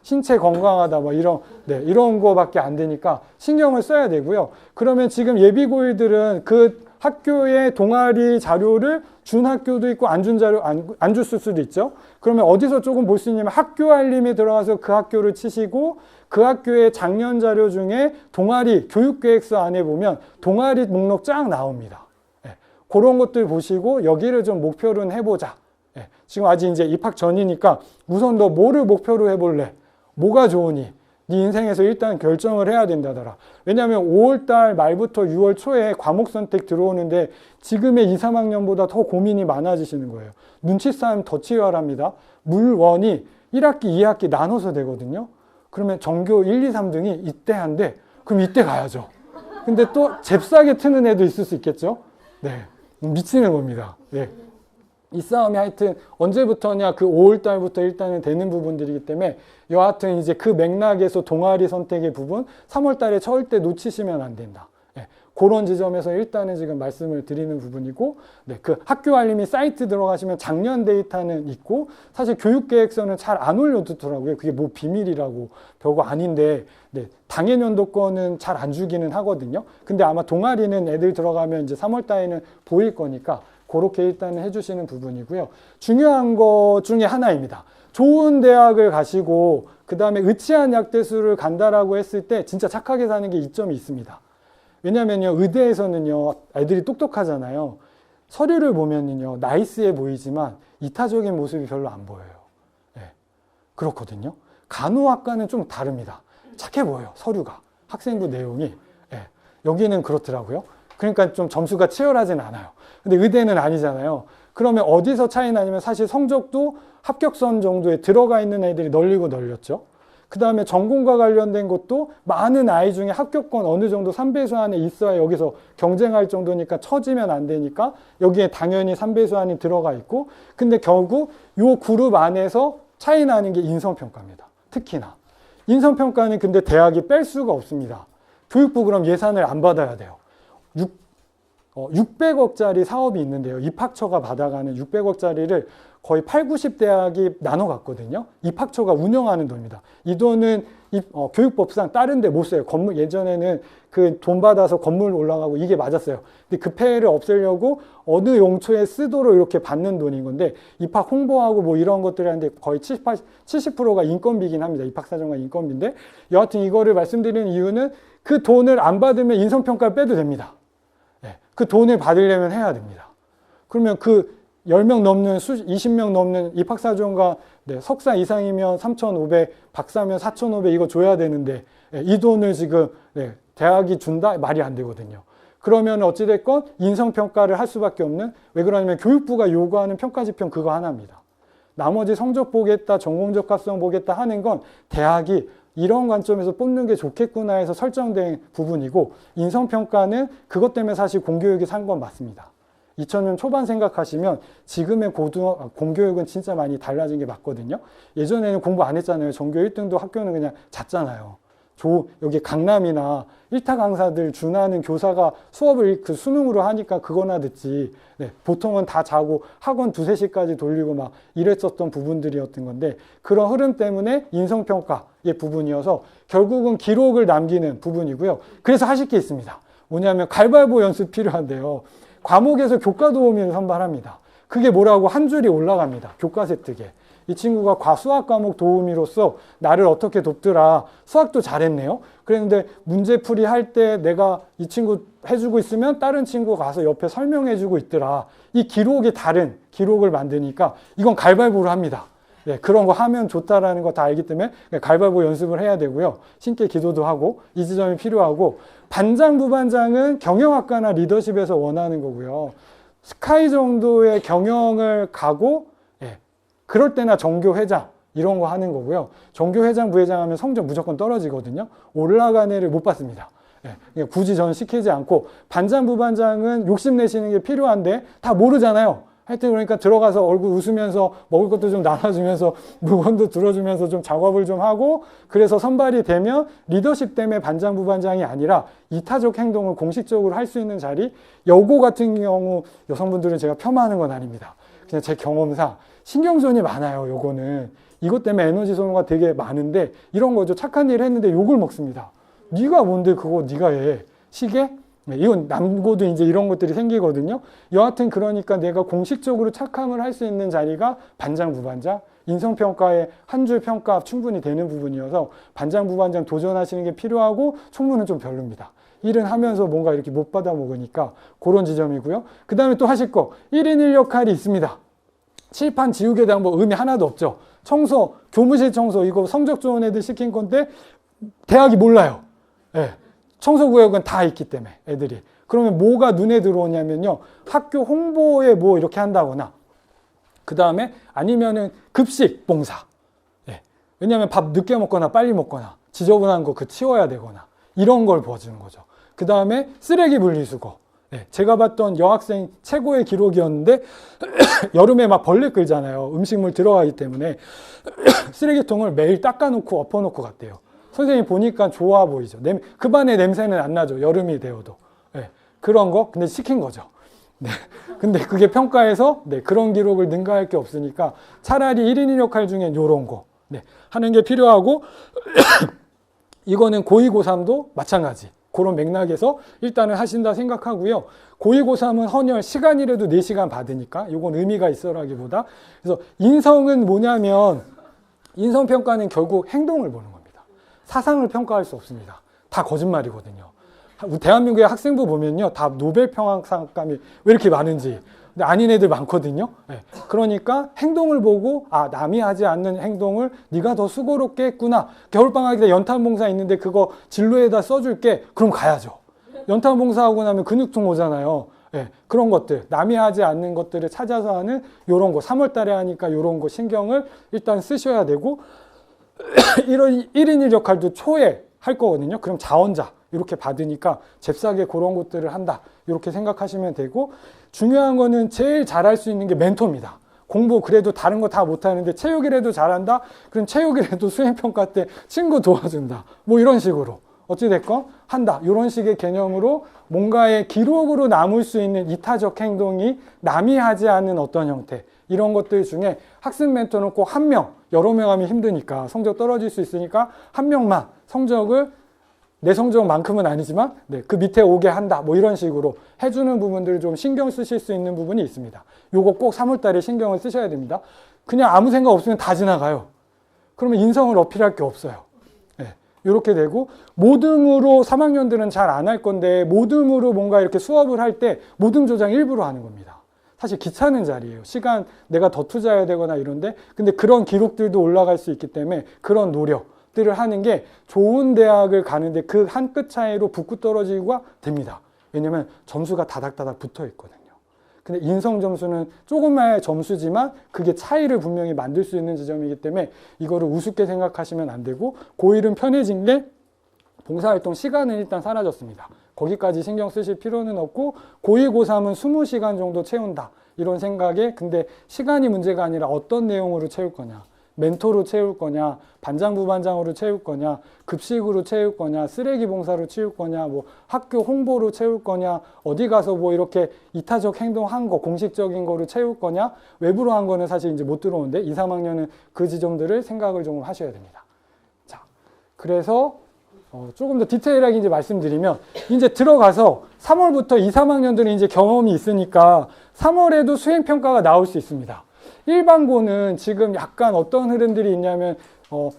신체 건강하다, 뭐 이런 거밖에 안 되니까 신경을 써야 되고요. 그러면 지금 예비고일들은 그 학교의 동아리 자료를 준 학교도 있고 안 준 자료, 안 줬을 수도 있죠. 그러면 어디서 조금 볼 수 있냐면 학교 알림에 들어가서 그 학교를 치시고 그 학교의 작년 자료 중에 동아리 교육계획서 안에 보면 동아리 목록 쫙 나옵니다. 네. 그런 것들 보시고 여기를 좀 목표로 해보자. 네. 지금 아직 이제 입학 전이니까 우선 너 뭐를 목표로 해볼래? 뭐가 좋으니? 네 인생에서 일단 결정을 해야 된다더라. 왜냐하면 5월달 말부터 6월 초에 과목 선택 들어오는데 지금의 2, 3학년보다 더 고민이 많아지시는 거예요. 눈치 싸움 더 치열합니다. 물원이 1학기, 2학기 나눠서 되거든요. 그러면 전교 1, 2, 3등이 이때 한대. 그럼 이때 가야죠. 근데 또 잽싸게 트는 애도 있을 수 있겠죠. 네, 미치는 겁니다. 네. 이 싸움이 하여튼 언제부터냐, 그 5월 달부터 일단은 되는 부분들이기 때문에 여하튼 이제 그 맥락에서 동아리 선택의 부분 3월 달에 절대 놓치시면 안 된다. 네, 그런 지점에서 일단은 지금 말씀을 드리는 부분이고, 네, 그 학교 알림이 사이트 들어가시면 작년 데이터는 있고 사실 교육계획서는 잘 안 올려두더라고요. 그게 뭐 비밀이라고 별거 아닌데, 네, 당해년도 거는 잘 안 주기는 하거든요. 근데 아마 동아리는 애들 들어가면 이제 3월 달에는 보일 거니까 그렇게 일단은 해주시는 부분이고요. 중요한 것 중에 하나입니다. 좋은 대학을 가시고 그 다음에 의치한 약대수를 간다라고 했을 때 진짜 착하게 사는 게 이점이 있습니다. 왜냐면요, 의대에서는요 애들이 똑똑하잖아요. 서류를 보면요 나이스해 보이지만 이타적인 모습이 별로 안 보여요. 네, 그렇거든요. 간호학과는 좀 다릅니다. 착해 보여요, 서류가. 학생부 내용이. 네, 여기는 그렇더라고요. 그러니까 좀 점수가 치열하진 않아요. 근데 의대는 아니잖아요. 그러면 어디서 차이 나냐면 사실 성적도 합격선 정도에 들어가 있는 애들이 널리고 널렸죠. 그 다음에 전공과 관련된 것도 많은 아이 중에 합격권 어느 정도 3배수 안에 있어야 여기서 경쟁할 정도니까 처지면 안 되니까 여기에 당연히 3배수 안에 들어가 있고, 근데 결국 요 그룹 안에서 차이 나는 게 인성평가입니다. 특히나. 인성평가는 근데 대학이 뺄 수가 없습니다. 교육부 그럼 예산을 안 받아야 돼요. 600억짜리 사업이 있는데요. 입학처가 받아가는 600억짜리를 거의 8, 90대학이 나눠 갔거든요. 입학처가 운영하는 돈입니다. 이 돈은 교육법상 다른 데 못 써요. 건물, 예전에는 그 돈 받아서 건물 올라가고 이게 맞았어요. 근데 그 폐해를 없애려고 어느 용처에 쓰도록 이렇게 받는 돈인 건데, 입학 홍보하고 뭐 이런 것들을 하는데 거의 70%가 인건비긴 합니다. 입학사정과 인건비인데, 여하튼 이거를 말씀드리는 이유는 그 돈을 안 받으면 인성평가를 빼도 됩니다. 네, 그 돈을 받으려면 해야 됩니다. 그러면 그 10명 넘는 20명 넘는 입학사정과 네, 석사 이상이면 3,500, 박사면 4,500 이거 줘야 되는데, 네, 이 돈을 지금 네, 대학이 준다? 말이 안 되거든요. 그러면 어찌됐건 인성평가를 할 수밖에 없는, 왜 그러냐면 교육부가 요구하는 평가지표 그거 하나입니다. 나머지 성적 보겠다, 전공적 합성 보겠다 하는 건 대학이 이런 관점에서 뽑는 게 좋겠구나 해서 설정된 부분이고, 인성평가는 그것 때문에 사실 공교육이 산 건 맞습니다. 2000년 초반 생각하시면 지금의 공교육은 진짜 많이 달라진 게 맞거든요. 예전에는 공부 안 했잖아요. 전교 1등도 학교는 그냥 잤잖아요. 여기 강남이나 1타 강사들 준하는 교사가 수업을 그 수능으로 하니까 그거나 듣지. 네, 보통은 다 자고 학원 2-3시까지 돌리고 막 이랬었던 부분들이었던 건데, 그런 흐름 때문에 인성평가의 부분이어서 결국은 기록을 남기는 부분이고요. 그래서 하실 게 있습니다. 뭐냐면 가위바위보 연습 필요한데요. 과목에서 교과 도우미를 선발합니다. 그게 뭐라고 한 줄이 올라갑니다. 교과 세특에. 이 친구가 수학 과목 도우미로서 나를 어떻게 돕더라. 수학도 잘했네요. 그랬는데 문제풀이 할 때 내가 이 친구 해주고 있으면 다른 친구가 가서 옆에 설명해주고 있더라. 이 기록이 다른 기록을 만드니까 이건 가위바위보로 합니다. 네, 그런 거 하면 좋다라는 거 다 알기 때문에 가위바위보 연습을 해야 되고요. 신께 기도도 하고 이 지점이 필요하고, 반장, 부반장은 경영학과나 리더십에서 원하는 거고요. 스카이 정도의 경영을 가고, 그럴 때나 정교회장 이런 거 하는 거고요. 정교회장, 부회장 하면 성적 무조건 떨어지거든요. 올라간 애를 못 받습니다. 굳이 저는 시키지 않고, 반장, 부반장은 욕심내시는 게 필요한데 다 모르잖아요. 하여튼 그러니까 들어가서 얼굴 웃으면서 먹을 것도 좀 나눠주면서 물건도 들어주면서 좀 작업을 좀 하고, 그래서 선발이 되면 리더십 때문에 반장, 부반장이 아니라 이타적 행동을 공식적으로 할 수 있는 자리. 여고 같은 경우 여성분들은 제가 폄하하는 건 아닙니다. 그냥 제 경험상 신경전이 많아요. 요거는 이것 때문에 에너지 소모가 되게 많은데, 이런 거죠. 착한 일 했는데 욕을 먹습니다. 네가 뭔데 그거 네가 해. 시계? 이건 남고도 이제 이런 것들이 생기거든요. 여하튼 그러니까 내가 공식적으로 착함을 할 수 있는 자리가 반장, 부반장, 인성평가에 한 줄 평가 충분히 되는 부분이어서 반장, 부반장 도전하시는 게 필요하고, 총무는 좀 별로입니다. 일은 하면서 뭔가 이렇게 못 받아 먹으니까 그런 지점이고요. 그 다음에 또 하실 거 1인 1 역할이 있습니다. 칠판 지우개 대한 뭐 의미 하나도 없죠. 청소, 교무실 청소 이거 성적 좋은 애들 시킨 건데 대학이 몰라요. 네. 청소구역은 다 있기 때문에 애들이. 그러면 뭐가 눈에 들어오냐면요. 학교 홍보에 뭐 이렇게 한다거나, 그 다음에 아니면은 급식 봉사. 네. 왜냐하면 밥 늦게 먹거나 빨리 먹거나 지저분한 거 치워야 되거나 이런 걸 보여주는 거죠. 그 다음에 쓰레기 분리수거. 네. 제가 봤던 여학생 최고의 기록이었는데 여름에 막 벌레 끌잖아요. 음식물 들어가기 때문에 쓰레기통을 매일 닦아놓고 엎어놓고 갔대요. 선생님이 보니까 좋아 보이죠. 그 반에 냄새는 안 나죠. 여름이 되어도. 네, 그런 거 근데 시킨 거죠. 네, 근데 그게 평가에서 그런 기록을 능가할 게 없으니까 차라리 1인 1 역할 중에 요런 거 하는 게 필요하고, 이거는 고2, 고3도 마찬가지. 그런 맥락에서 일단은 하신다 생각하고요. 고2, 고3은 헌혈 시간이라도 4시간 받으니까 이건 의미가 있어라기보다, 그래서 인성은 뭐냐면, 인성평가는 결국 행동을 보는 겁니다. 사상을 평가할 수 없습니다. 다 거짓말이거든요. 대한민국의 학생부 보면요, 다 노벨 평화상감이 왜 이렇게 많은지. 근데 아닌 애들 많거든요. 네. 그러니까 행동을 보고, 남이 하지 않는 행동을 네가 더 수고롭게 했구나. 겨울방학에 연탄봉사 있는데 그거 진로에다 써줄게. 그럼 가야죠. 연탄봉사하고 나면 근육통 오잖아요. 네. 그런 것들, 남이 하지 않는 것들을 찾아서 하는 요런 거, 3월 달에 하니까 요런 거 신경을 일단 쓰셔야 되고, 이런 1인 1 역할도 초에 할 거거든요. 그럼 자원자 이렇게 받으니까 잽싸게 그런 것들을 한다. 이렇게 생각하시면 되고, 중요한 거는 제일 잘할 수 있는 게 멘토입니다. 공부 그래도 다른 거 다 못하는데 체육이라도 잘한다? 그럼 체육이라도 수행평가 때 친구 도와준다. 뭐 이런 식으로. 어찌됐건 한다. 이런 식의 개념으로 뭔가의 기록으로 남을 수 있는 이타적 행동이 남이 하지 않는 어떤 형태. 이런 것들 중에 학습 멘토는 꼭 한 명, 여러 명 하면 힘드니까 성적 떨어질 수 있으니까 한 명만 성적을 내 성적만큼은 아니지만 그 밑에 오게 한다. 뭐 이런 식으로 해주는 부분들을 좀 신경 쓰실 수 있는 부분이 있습니다. 요거 꼭 3월 달에 신경을 쓰셔야 됩니다. 그냥 아무 생각 없으면 다 지나가요. 그러면 인성을 어필할 게 없어요. 이렇게 되고, 모듬으로 3학년들은 잘 안 할 건데 모듬으로 뭔가 이렇게 수업을 할 때 모듬 조장 일부러 하는 겁니다. 사실 귀찮은 자리예요. 시간 내가 더 투자해야 되거나 이런데, 근데 그런 기록들도 올라갈 수 있기 때문에 그런 노력들을 하는 게 좋은 대학을 가는데 그 한 끗 차이로 붙고 떨어지기가 됩니다. 왜냐면 점수가 다닥다닥 붙어 있거든요. 근데 인성 점수는 조금의 점수지만 그게 차이를 분명히 만들 수 있는 지점이기 때문에 이거를 우습게 생각하시면 안 되고, 고1은 편해진 게 봉사활동 시간은 일단 사라졌습니다. 거기까지 신경 쓰실 필요는 없고, 고2, 고3은 20시간 정도 채운다 이런 생각에, 근데 시간이 문제가 아니라 어떤 내용으로 채울 거냐, 멘토로 채울 거냐, 반장부 반장으로 채울 거냐, 급식으로 채울 거냐, 쓰레기 봉사로 채울 거냐, 뭐 학교 홍보로 채울 거냐, 어디 가서 뭐 이렇게 이타적 행동한 거, 공식적인 거로 채울 거냐, 외부로 한 거는 사실 이제 못 들어오는데 2, 3학년은 그 지점들을 생각을 좀 하셔야 됩니다. 자, 그래서 조금 더 디테일하게 이제 말씀드리면, 이제 들어가서 3월부터 2, 3학년들은 이제 경험이 있으니까 3월에도 수행평가가 나올 수 있습니다. 일반고는 지금 약간 어떤 흐름들이 있냐면,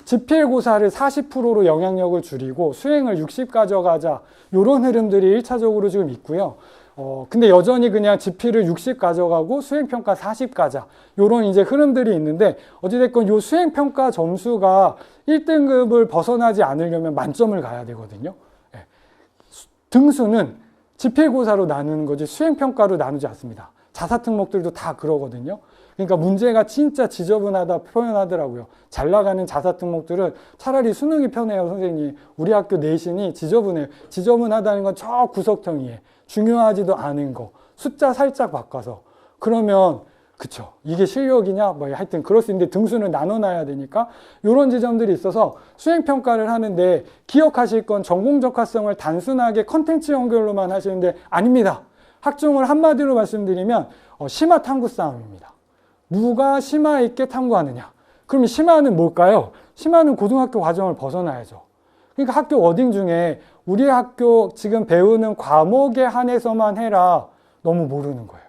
지필고사를 40%로 영향력을 줄이고 수행을 60 가져가자, 이런 흐름들이 1차적으로 지금 있고요. 근데 여전히 그냥 지필을 60 가져가고 수행평가 40 가자, 요런 이제 흐름들이 있는데, 어찌됐건 요 수행평가 점수가 1등급을 벗어나지 않으려면 만점을 가야 되거든요. 등수는 지필고사로 나누는 거지 수행평가로 나누지 않습니다. 자사특목들도 다 그러거든요. 그러니까 문제가 진짜 지저분하다 표현하더라고요. 잘 나가는 자사특목들은 차라리 수능이 편해요, 선생님. 우리 학교 내신이 지저분해요. 지저분하다는 건 저 구석텅이에 중요하지도 않은 거 숫자 살짝 바꿔서, 그러면 그쵸, 이게 실력이냐, 뭐 하여튼 그럴 수 있는데 등수는 나눠놔야 되니까 이런 지점들이 있어서 수행평가를 하는데, 기억하실 건 전공적합성을 단순하게 컨텐츠 연결로만 하시는데 아닙니다. 학종을 한마디로 말씀드리면 심화 탐구 싸움입니다. 누가 심화 있게 탐구하느냐. 그럼 심화는 뭘까요? 심화는 고등학교 과정을 벗어나야죠. 그러니까 학교 워딩 중에 우리 학교 지금 배우는 과목에 한해서만 해라, 너무 모르는 거예요.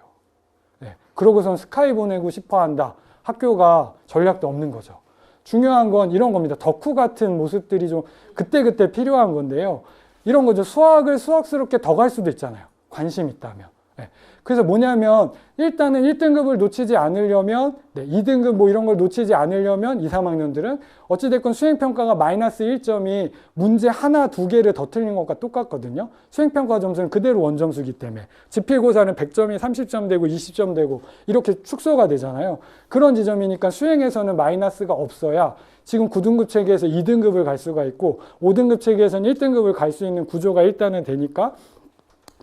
네. 그러고선 스카이 보내고 싶어 한다. 학교가 전략도 없는 거죠. 중요한 건 이런 겁니다. 덕후 같은 모습들이 좀 그때그때 필요한 건데요. 이런 거죠. 수학을 수학스럽게 더 갈 수도 있잖아요. 관심 있다면. 네. 그래서 뭐냐면, 일단은 1등급을 놓치지 않으려면, 2등급 뭐 이런 걸 놓치지 않으려면 2, 3학년들은 어찌됐건 수행평가가 마이너스 1점이 문제 하나, 두 개를 더 틀린 것과 똑같거든요. 수행평가 점수는 그대로 원점수기 때문에. 지필고사는 100점이 30점 되고 20점 되고 이렇게 축소가 되잖아요. 그런 지점이니까 수행에서는 마이너스가 없어야 지금 9등급 체계에서 2등급을 갈 수가 있고, 5등급 체계에서는 1등급을 갈 수 있는 구조가 일단은 되니까,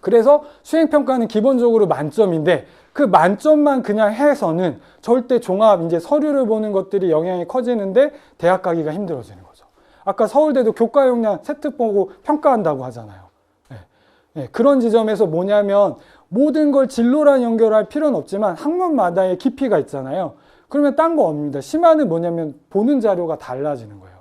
그래서 수행평가는 기본적으로 만점인데, 그 만점만 그냥 해서는 절대 종합 이제 서류를 보는 것들이 영향이 커지는데 대학 가기가 힘들어지는 거죠. 아까 서울대도 교과 역량 세트 보고 평가한다고 하잖아요. 그런 지점에서 뭐냐면, 모든 걸 진로랑 연결할 필요는 없지만 학문마다의 깊이가 있잖아요. 그러면 딴 거 없습니다. 심화는 뭐냐면 보는 자료가 달라지는 거예요.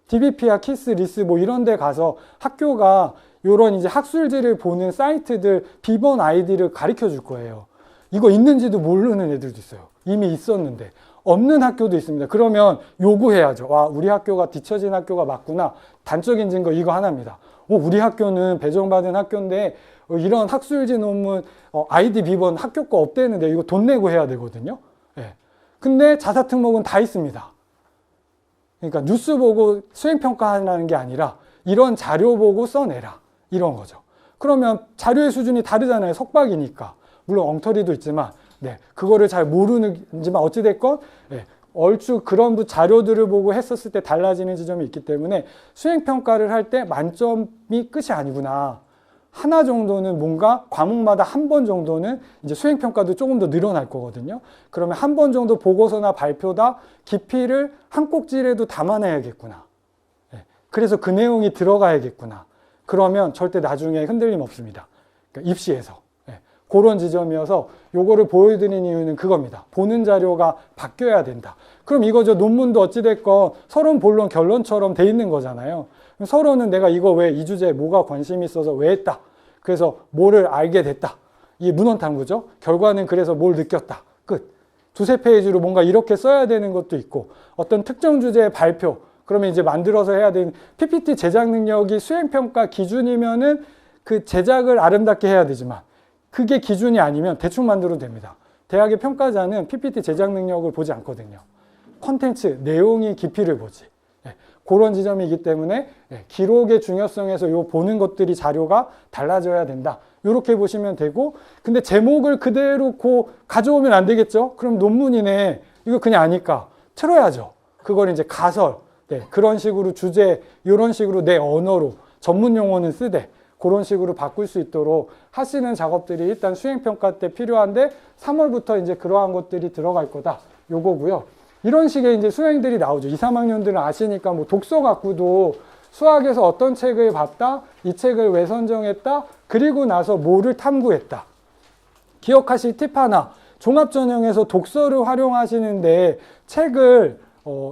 DBP야 키스, 리스 뭐 이런 데 가서 학교가 요런 이제 학술지를 보는 사이트들 비번 아이디를 가르쳐 줄 거예요. 이거 있는지도 모르는 애들도 있어요. 이미 있었는데. 없는 학교도 있습니다. 그러면 요구해야죠. 와, 우리 학교가 뒤처진 학교가 맞구나. 단적인 증거 이거 하나입니다. 우리 학교는 배정받은 학교인데 이런 학술지 논문 아이디 비번 학교 거 없대는데 이거 돈 내고 해야 되거든요. 근데 자사특목은 다 있습니다. 그러니까 뉴스 보고 수행평가하는 게 아니라 이런 자료 보고 써내라, 이런 거죠. 그러면 자료의 수준이 다르잖아요. 석박이니까. 물론 엉터리도 있지만, 그거를 잘 모르는지만 어찌됐건, 얼추 그런 자료들을 보고 했었을 때 달라지는 지점이 있기 때문에 수행평가를 할 때 만점이 끝이 아니구나. 하나 정도는 뭔가 과목마다 한 번 정도는 이제 수행평가도 조금 더 늘어날 거거든요. 그러면 한 번 정도 보고서나 발표다 깊이를 한 꼭지라도 담아내야겠구나. 그래서 그 내용이 들어가야겠구나. 그러면 절대 나중에 흔들림 없습니다. 그러니까 입시에서. 그런 지점이어서 요거를 보여드리는 이유는 그겁니다. 보는 자료가 바뀌어야 된다. 그럼 이거죠. 논문도 어찌됐건 서론, 본론, 결론처럼 돼 있는 거잖아요. 서론은 내가 이거 왜 이 주제에 뭐가 관심이 있어서 왜 했다. 그래서 뭐를 알게 됐다. 이게 문헌 탐구죠. 결과는 그래서 뭘 느꼈다. 끝. 두세 페이지로 뭔가 이렇게 써야 되는 것도 있고, 어떤 특정 주제의 발표, 그러면 이제 만들어서 해야 되는 PPT 제작 능력이 수행평가 기준이면은 그 제작을 아름답게 해야 되지만, 그게 기준이 아니면 대충 만들어도 됩니다. 대학의 평가자는 PPT 제작 능력을 보지 않거든요. 콘텐츠, 내용이 깊이를 보지. 그런 지점이기 때문에 기록의 중요성에서 요 보는 것들이 자료가 달라져야 된다. 이렇게 보시면 되고, 근데 제목을 그대로 가져오면 안 되겠죠? 그럼 논문이네. 이거 그냥 아니까 틀어야죠. 그걸 이제 가설, 네, 그런 식으로 주제, 이런 식으로 내 언어로 전문 용어는 쓰되 그런 식으로 바꿀 수 있도록 하시는 작업들이 일단 수행평가 때 필요한데 3월부터 이제 그러한 것들이 들어갈 거다. 요거고요. 이런 식의 이제 수행들이 나오죠. 2, 3학년들은 아시니까 뭐 독서 갖고도 수학에서 어떤 책을 봤다, 이 책을 왜 선정했다, 그리고 나서 뭐를 탐구했다. 기억하실 팁 하나, 종합전형에서 독서를 활용하시는데 책을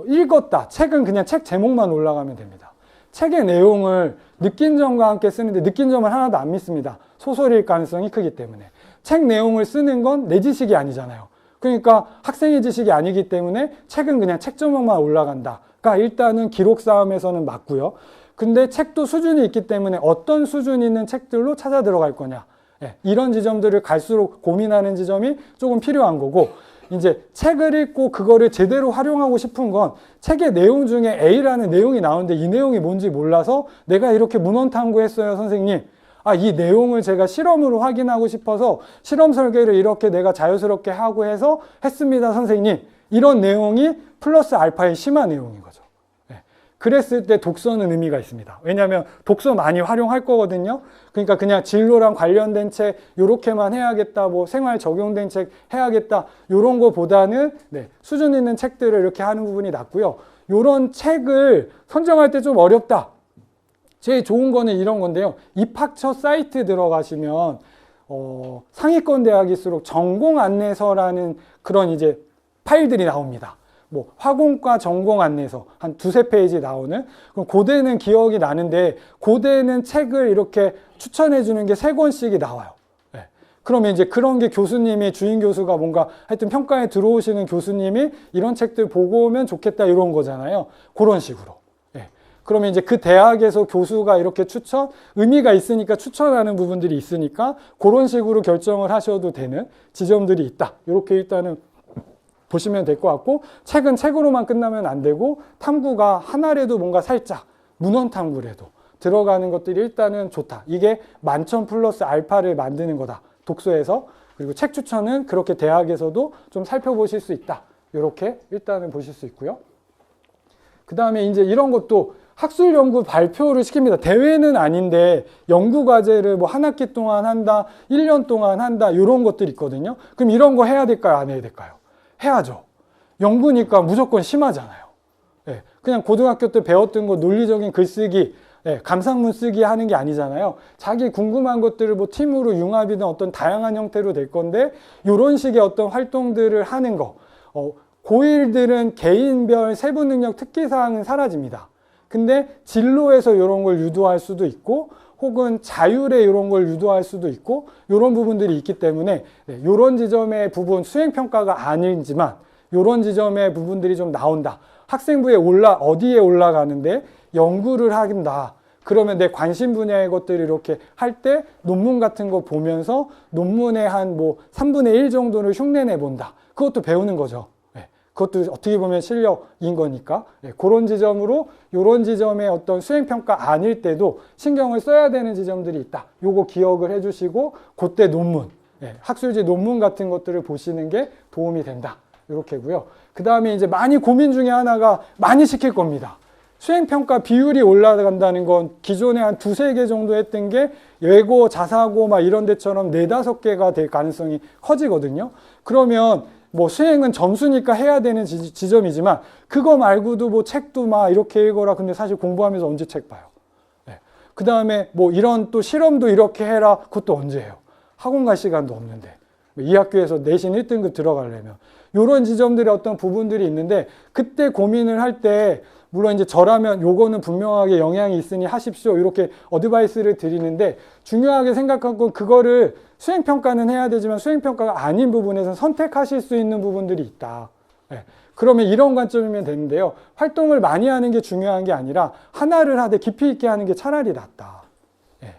읽었다. 책은 그냥 책 제목만 올라가면 됩니다. 책의 내용을 느낀 점과 함께 쓰는데 느낀 점을 하나도 안 믿습니다. 소설일 가능성이 크기 때문에. 책 내용을 쓰는 건 내 지식이 아니잖아요. 그러니까 학생의 지식이 아니기 때문에 책은 그냥 책 제목만 올라간다. 그러니까 일단은 기록 싸움에서는 맞고요. 근데 책도 수준이 있기 때문에 어떤 수준이 있는 책들로 찾아 들어갈 거냐. 예, 이런 지점들을 갈수록 고민하는 지점이 조금 필요한 거고, 이제 책을 읽고 그거를 제대로 활용하고 싶은 건 책의 내용 중에 A라는 내용이 나오는데 이 내용이 뭔지 몰라서 내가 이렇게 문헌 탐구했어요, 선생님. 아, 이 내용을 제가 실험으로 확인하고 싶어서 실험 설계를 이렇게 내가 자유스럽게 하고 해서 했습니다, 선생님. 이런 내용이 플러스 알파의 심화 내용인 거죠. 네. 그랬을 때 독서는 의미가 있습니다. 왜냐하면 독서 많이 활용할 거거든요. 그러니까 그냥 진로랑 관련된 책 요렇게만 해야겠다, 뭐 생활 적용된 책 해야겠다, 요런 거보다는 네, 수준 있는 책들을 이렇게 하는 부분이 낫고요. 요런 책을 선정할 때 좀 어렵다. 제일 좋은 거는 이런 건데요. 입학처 사이트 들어가시면 상위권 대학일수록 전공 안내서라는 그런 이제 파일들이 나옵니다. 뭐 화공과 전공 안내서 한 두세 페이지 나오는, 그럼 고대는 기억이 나는데 고대는 책을 이렇게 추천해 주는 게 3권씩이 나와요. 네. 그러면 이제 그런 게 교수님이, 주임 교수가 뭔가 하여튼 평가에 들어오시는 교수님이 이런 책들 보고 오면 좋겠다 이런 거잖아요. 그런 식으로. 그러면 이제 그 대학에서 교수가 이렇게 의미가 있으니까 추천하는 부분들이 있으니까 그런 식으로 결정을 하셔도 되는 지점들이 있다. 이렇게 일단은 보시면 될 것 같고, 책은 책으로만 끝나면 안 되고 탐구가 하나라도 뭔가 살짝 문헌 탐구라도 들어가는 것들이 일단은 좋다. 이게 만천 플러스 알파를 만드는 거다. 독서에서. 그리고 책 추천은 그렇게 대학에서도 좀 살펴보실 수 있다. 이렇게 일단은 보실 수 있고요. 그 다음에 이제 이런 것도 학술 연구 발표를 시킵니다. 대회는 아닌데 연구 과제를 뭐 한 학기 동안 한다, 1년 동안 한다, 이런 것들이 있거든요. 그럼 이런 거 해야 될까요? 안 해야 될까요? 해야죠. 연구니까 무조건 심하잖아요. 예, 그냥 고등학교 때 배웠던 거 논리적인 글쓰기, 예, 감상문 쓰기 하는 게 아니잖아요. 자기 궁금한 것들을 뭐 팀으로 융합이든 어떤 다양한 형태로 될 건데, 이런 식의 어떤 활동들을 하는 거. 고1들은 개인별 세부 능력 특기사항은 사라집니다. 근데 진로에서 이런 걸 유도할 수도 있고, 혹은 자율에 이런 걸 유도할 수도 있고, 이런 부분들이 있기 때문에 이런 지점의 부분, 수행평가가 아니지만 이런 지점의 부분들이 좀 나온다. 학생부에 어디에 올라가는데 연구를 한다. 그러면 내 관심 분야의 것들을 이렇게 할 때 논문 같은 거 보면서 논문의 한 뭐 3분의 1 정도를 흉내내 본다. 그것도 배우는 거죠. 그것도 어떻게 보면 실력인 거니까. 그런 지점으로 이런 지점의 어떤 수행평가 아닐 때도 신경을 써야 되는 지점들이 있다. 요거 기억을 해주시고 그때 논문, 학술지 논문 같은 것들을 보시는 게 도움이 된다. 이렇게고요. 그 다음에 이제 많이 고민 중에 하나가 많이 시킬 겁니다. 수행평가 비율이 올라간다는 건 기존에 한 2-3개 정도 했던 게 예고, 자사고 막 이런 데처럼 4-5개가 될 가능성이 커지거든요. 그러면 뭐 수행은 점수니까 해야 되는 지점이지만 그거 말고도 뭐 책도 막 이렇게 읽어라. 근데 사실 공부하면서 언제 책 봐요? 네. 그 다음에 뭐 이런 또 실험도 이렇게 해라. 그것도 언제 해요? 학원 갈 시간도 없는데. 이 학교에서 내신 1등급 들어가려면. 이런 지점들의 어떤 부분들이 있는데, 그때 고민을 할 때 물론 이제 저라면 요거는 분명하게 영향이 있으니 하십시오. 이렇게 어드바이스를 드리는데, 중요하게 생각한 건 그거를 수행평가는 해야 되지만 수행평가가 아닌 부분에서는 선택하실 수 있는 부분들이 있다. 네. 그러면 이런 관점이면 되는데요. 활동을 많이 하는 게 중요한 게 아니라 하나를 하되 깊이 있게 하는 게 차라리 낫다. 네.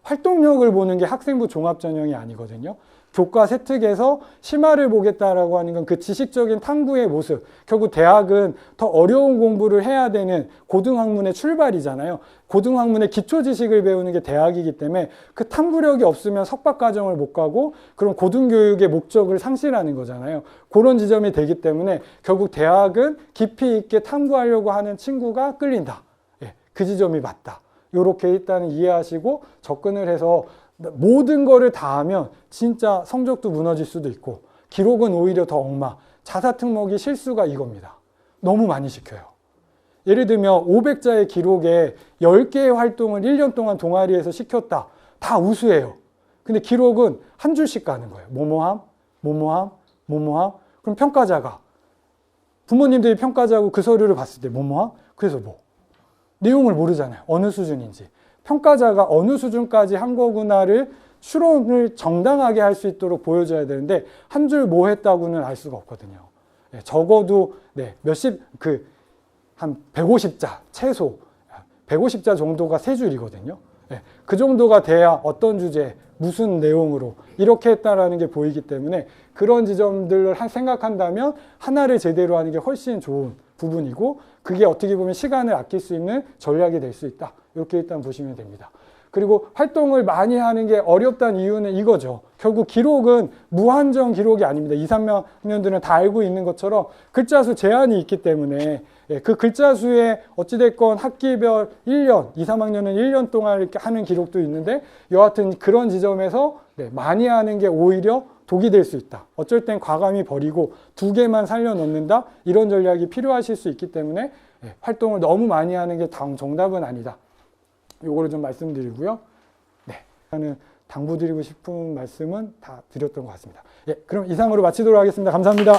활동력을 보는 게 학생부 종합전형이 아니거든요. 교과 세특에서 심화를 보겠다라고 하는 건 그 지식적인 탐구의 모습. 결국 대학은 더 어려운 공부를 해야 되는 고등학문의 출발이잖아요. 고등학문의 기초 지식을 배우는 게 대학이기 때문에 그 탐구력이 없으면 석박과정을 못 가고 그럼 고등교육의 목적을 상실하는 거잖아요. 그런 지점이 되기 때문에 결국 대학은 깊이 있게 탐구하려고 하는 친구가 끌린다. 예, 그 지점이 맞다. 이렇게 일단은 이해하시고 접근을 해서 모든 거를 다 하면 진짜 성적도 무너질 수도 있고 기록은 오히려 더 엉망. 자사특목이 실수가 이겁니다. 너무 많이 시켜요. 예를 들면 500자의 기록에 10개의 활동을 1년 동안 동아리에서 시켰다. 다 우수해요. 근데 기록은 한 줄씩 가는 거예요. 뭐뭐함, 뭐뭐함, 뭐뭐함. 그럼 평가자가 부모님들이 평가자고 그 서류를 봤을 때 뭐뭐함? 그래서 뭐? 내용을 모르잖아요. 어느 수준인지. 평가자가 어느 수준까지 한 거구나를 추론을 정당하게 할 수 있도록 보여줘야 되는데 한 줄 뭐 했다고는 알 수가 없거든요. 네, 적어도 한 150자 최소 150자 정도가 세 줄이거든요. 네, 그 정도가 돼야 어떤 주제 무슨 내용으로 이렇게 했다라는 게 보이기 때문에 그런 지점들을 생각한다면 하나를 제대로 하는 게 훨씬 좋은 부분이고 그게 어떻게 보면 시간을 아낄 수 있는 전략이 될 수 있다. 이렇게 일단 보시면 됩니다. 그리고 활동을 많이 하는 게 어렵다는 이유는 이거죠. 결국 기록은 무한정 기록이 아닙니다. 2, 3학년들은 다 알고 있는 것처럼 글자 수 제한이 있기 때문에 그 글자 수에 어찌됐건 학기별 1년, 2, 3학년은 1년 동안 이렇게 하는 기록도 있는데 여하튼 그런 지점에서 많이 하는 게 오히려 독이 될 수 있다. 어쩔 땐 과감히 버리고 2개만 살려 넣는다. 이런 전략이 필요하실 수 있기 때문에 활동을 너무 많이 하는 게 정답은 아니다. 요거를 좀 말씀드리고요. 네, 저는 당부드리고 싶은 말씀은 다 드렸던 것 같습니다. 예, 그럼 이상으로 마치도록 하겠습니다. 감사합니다.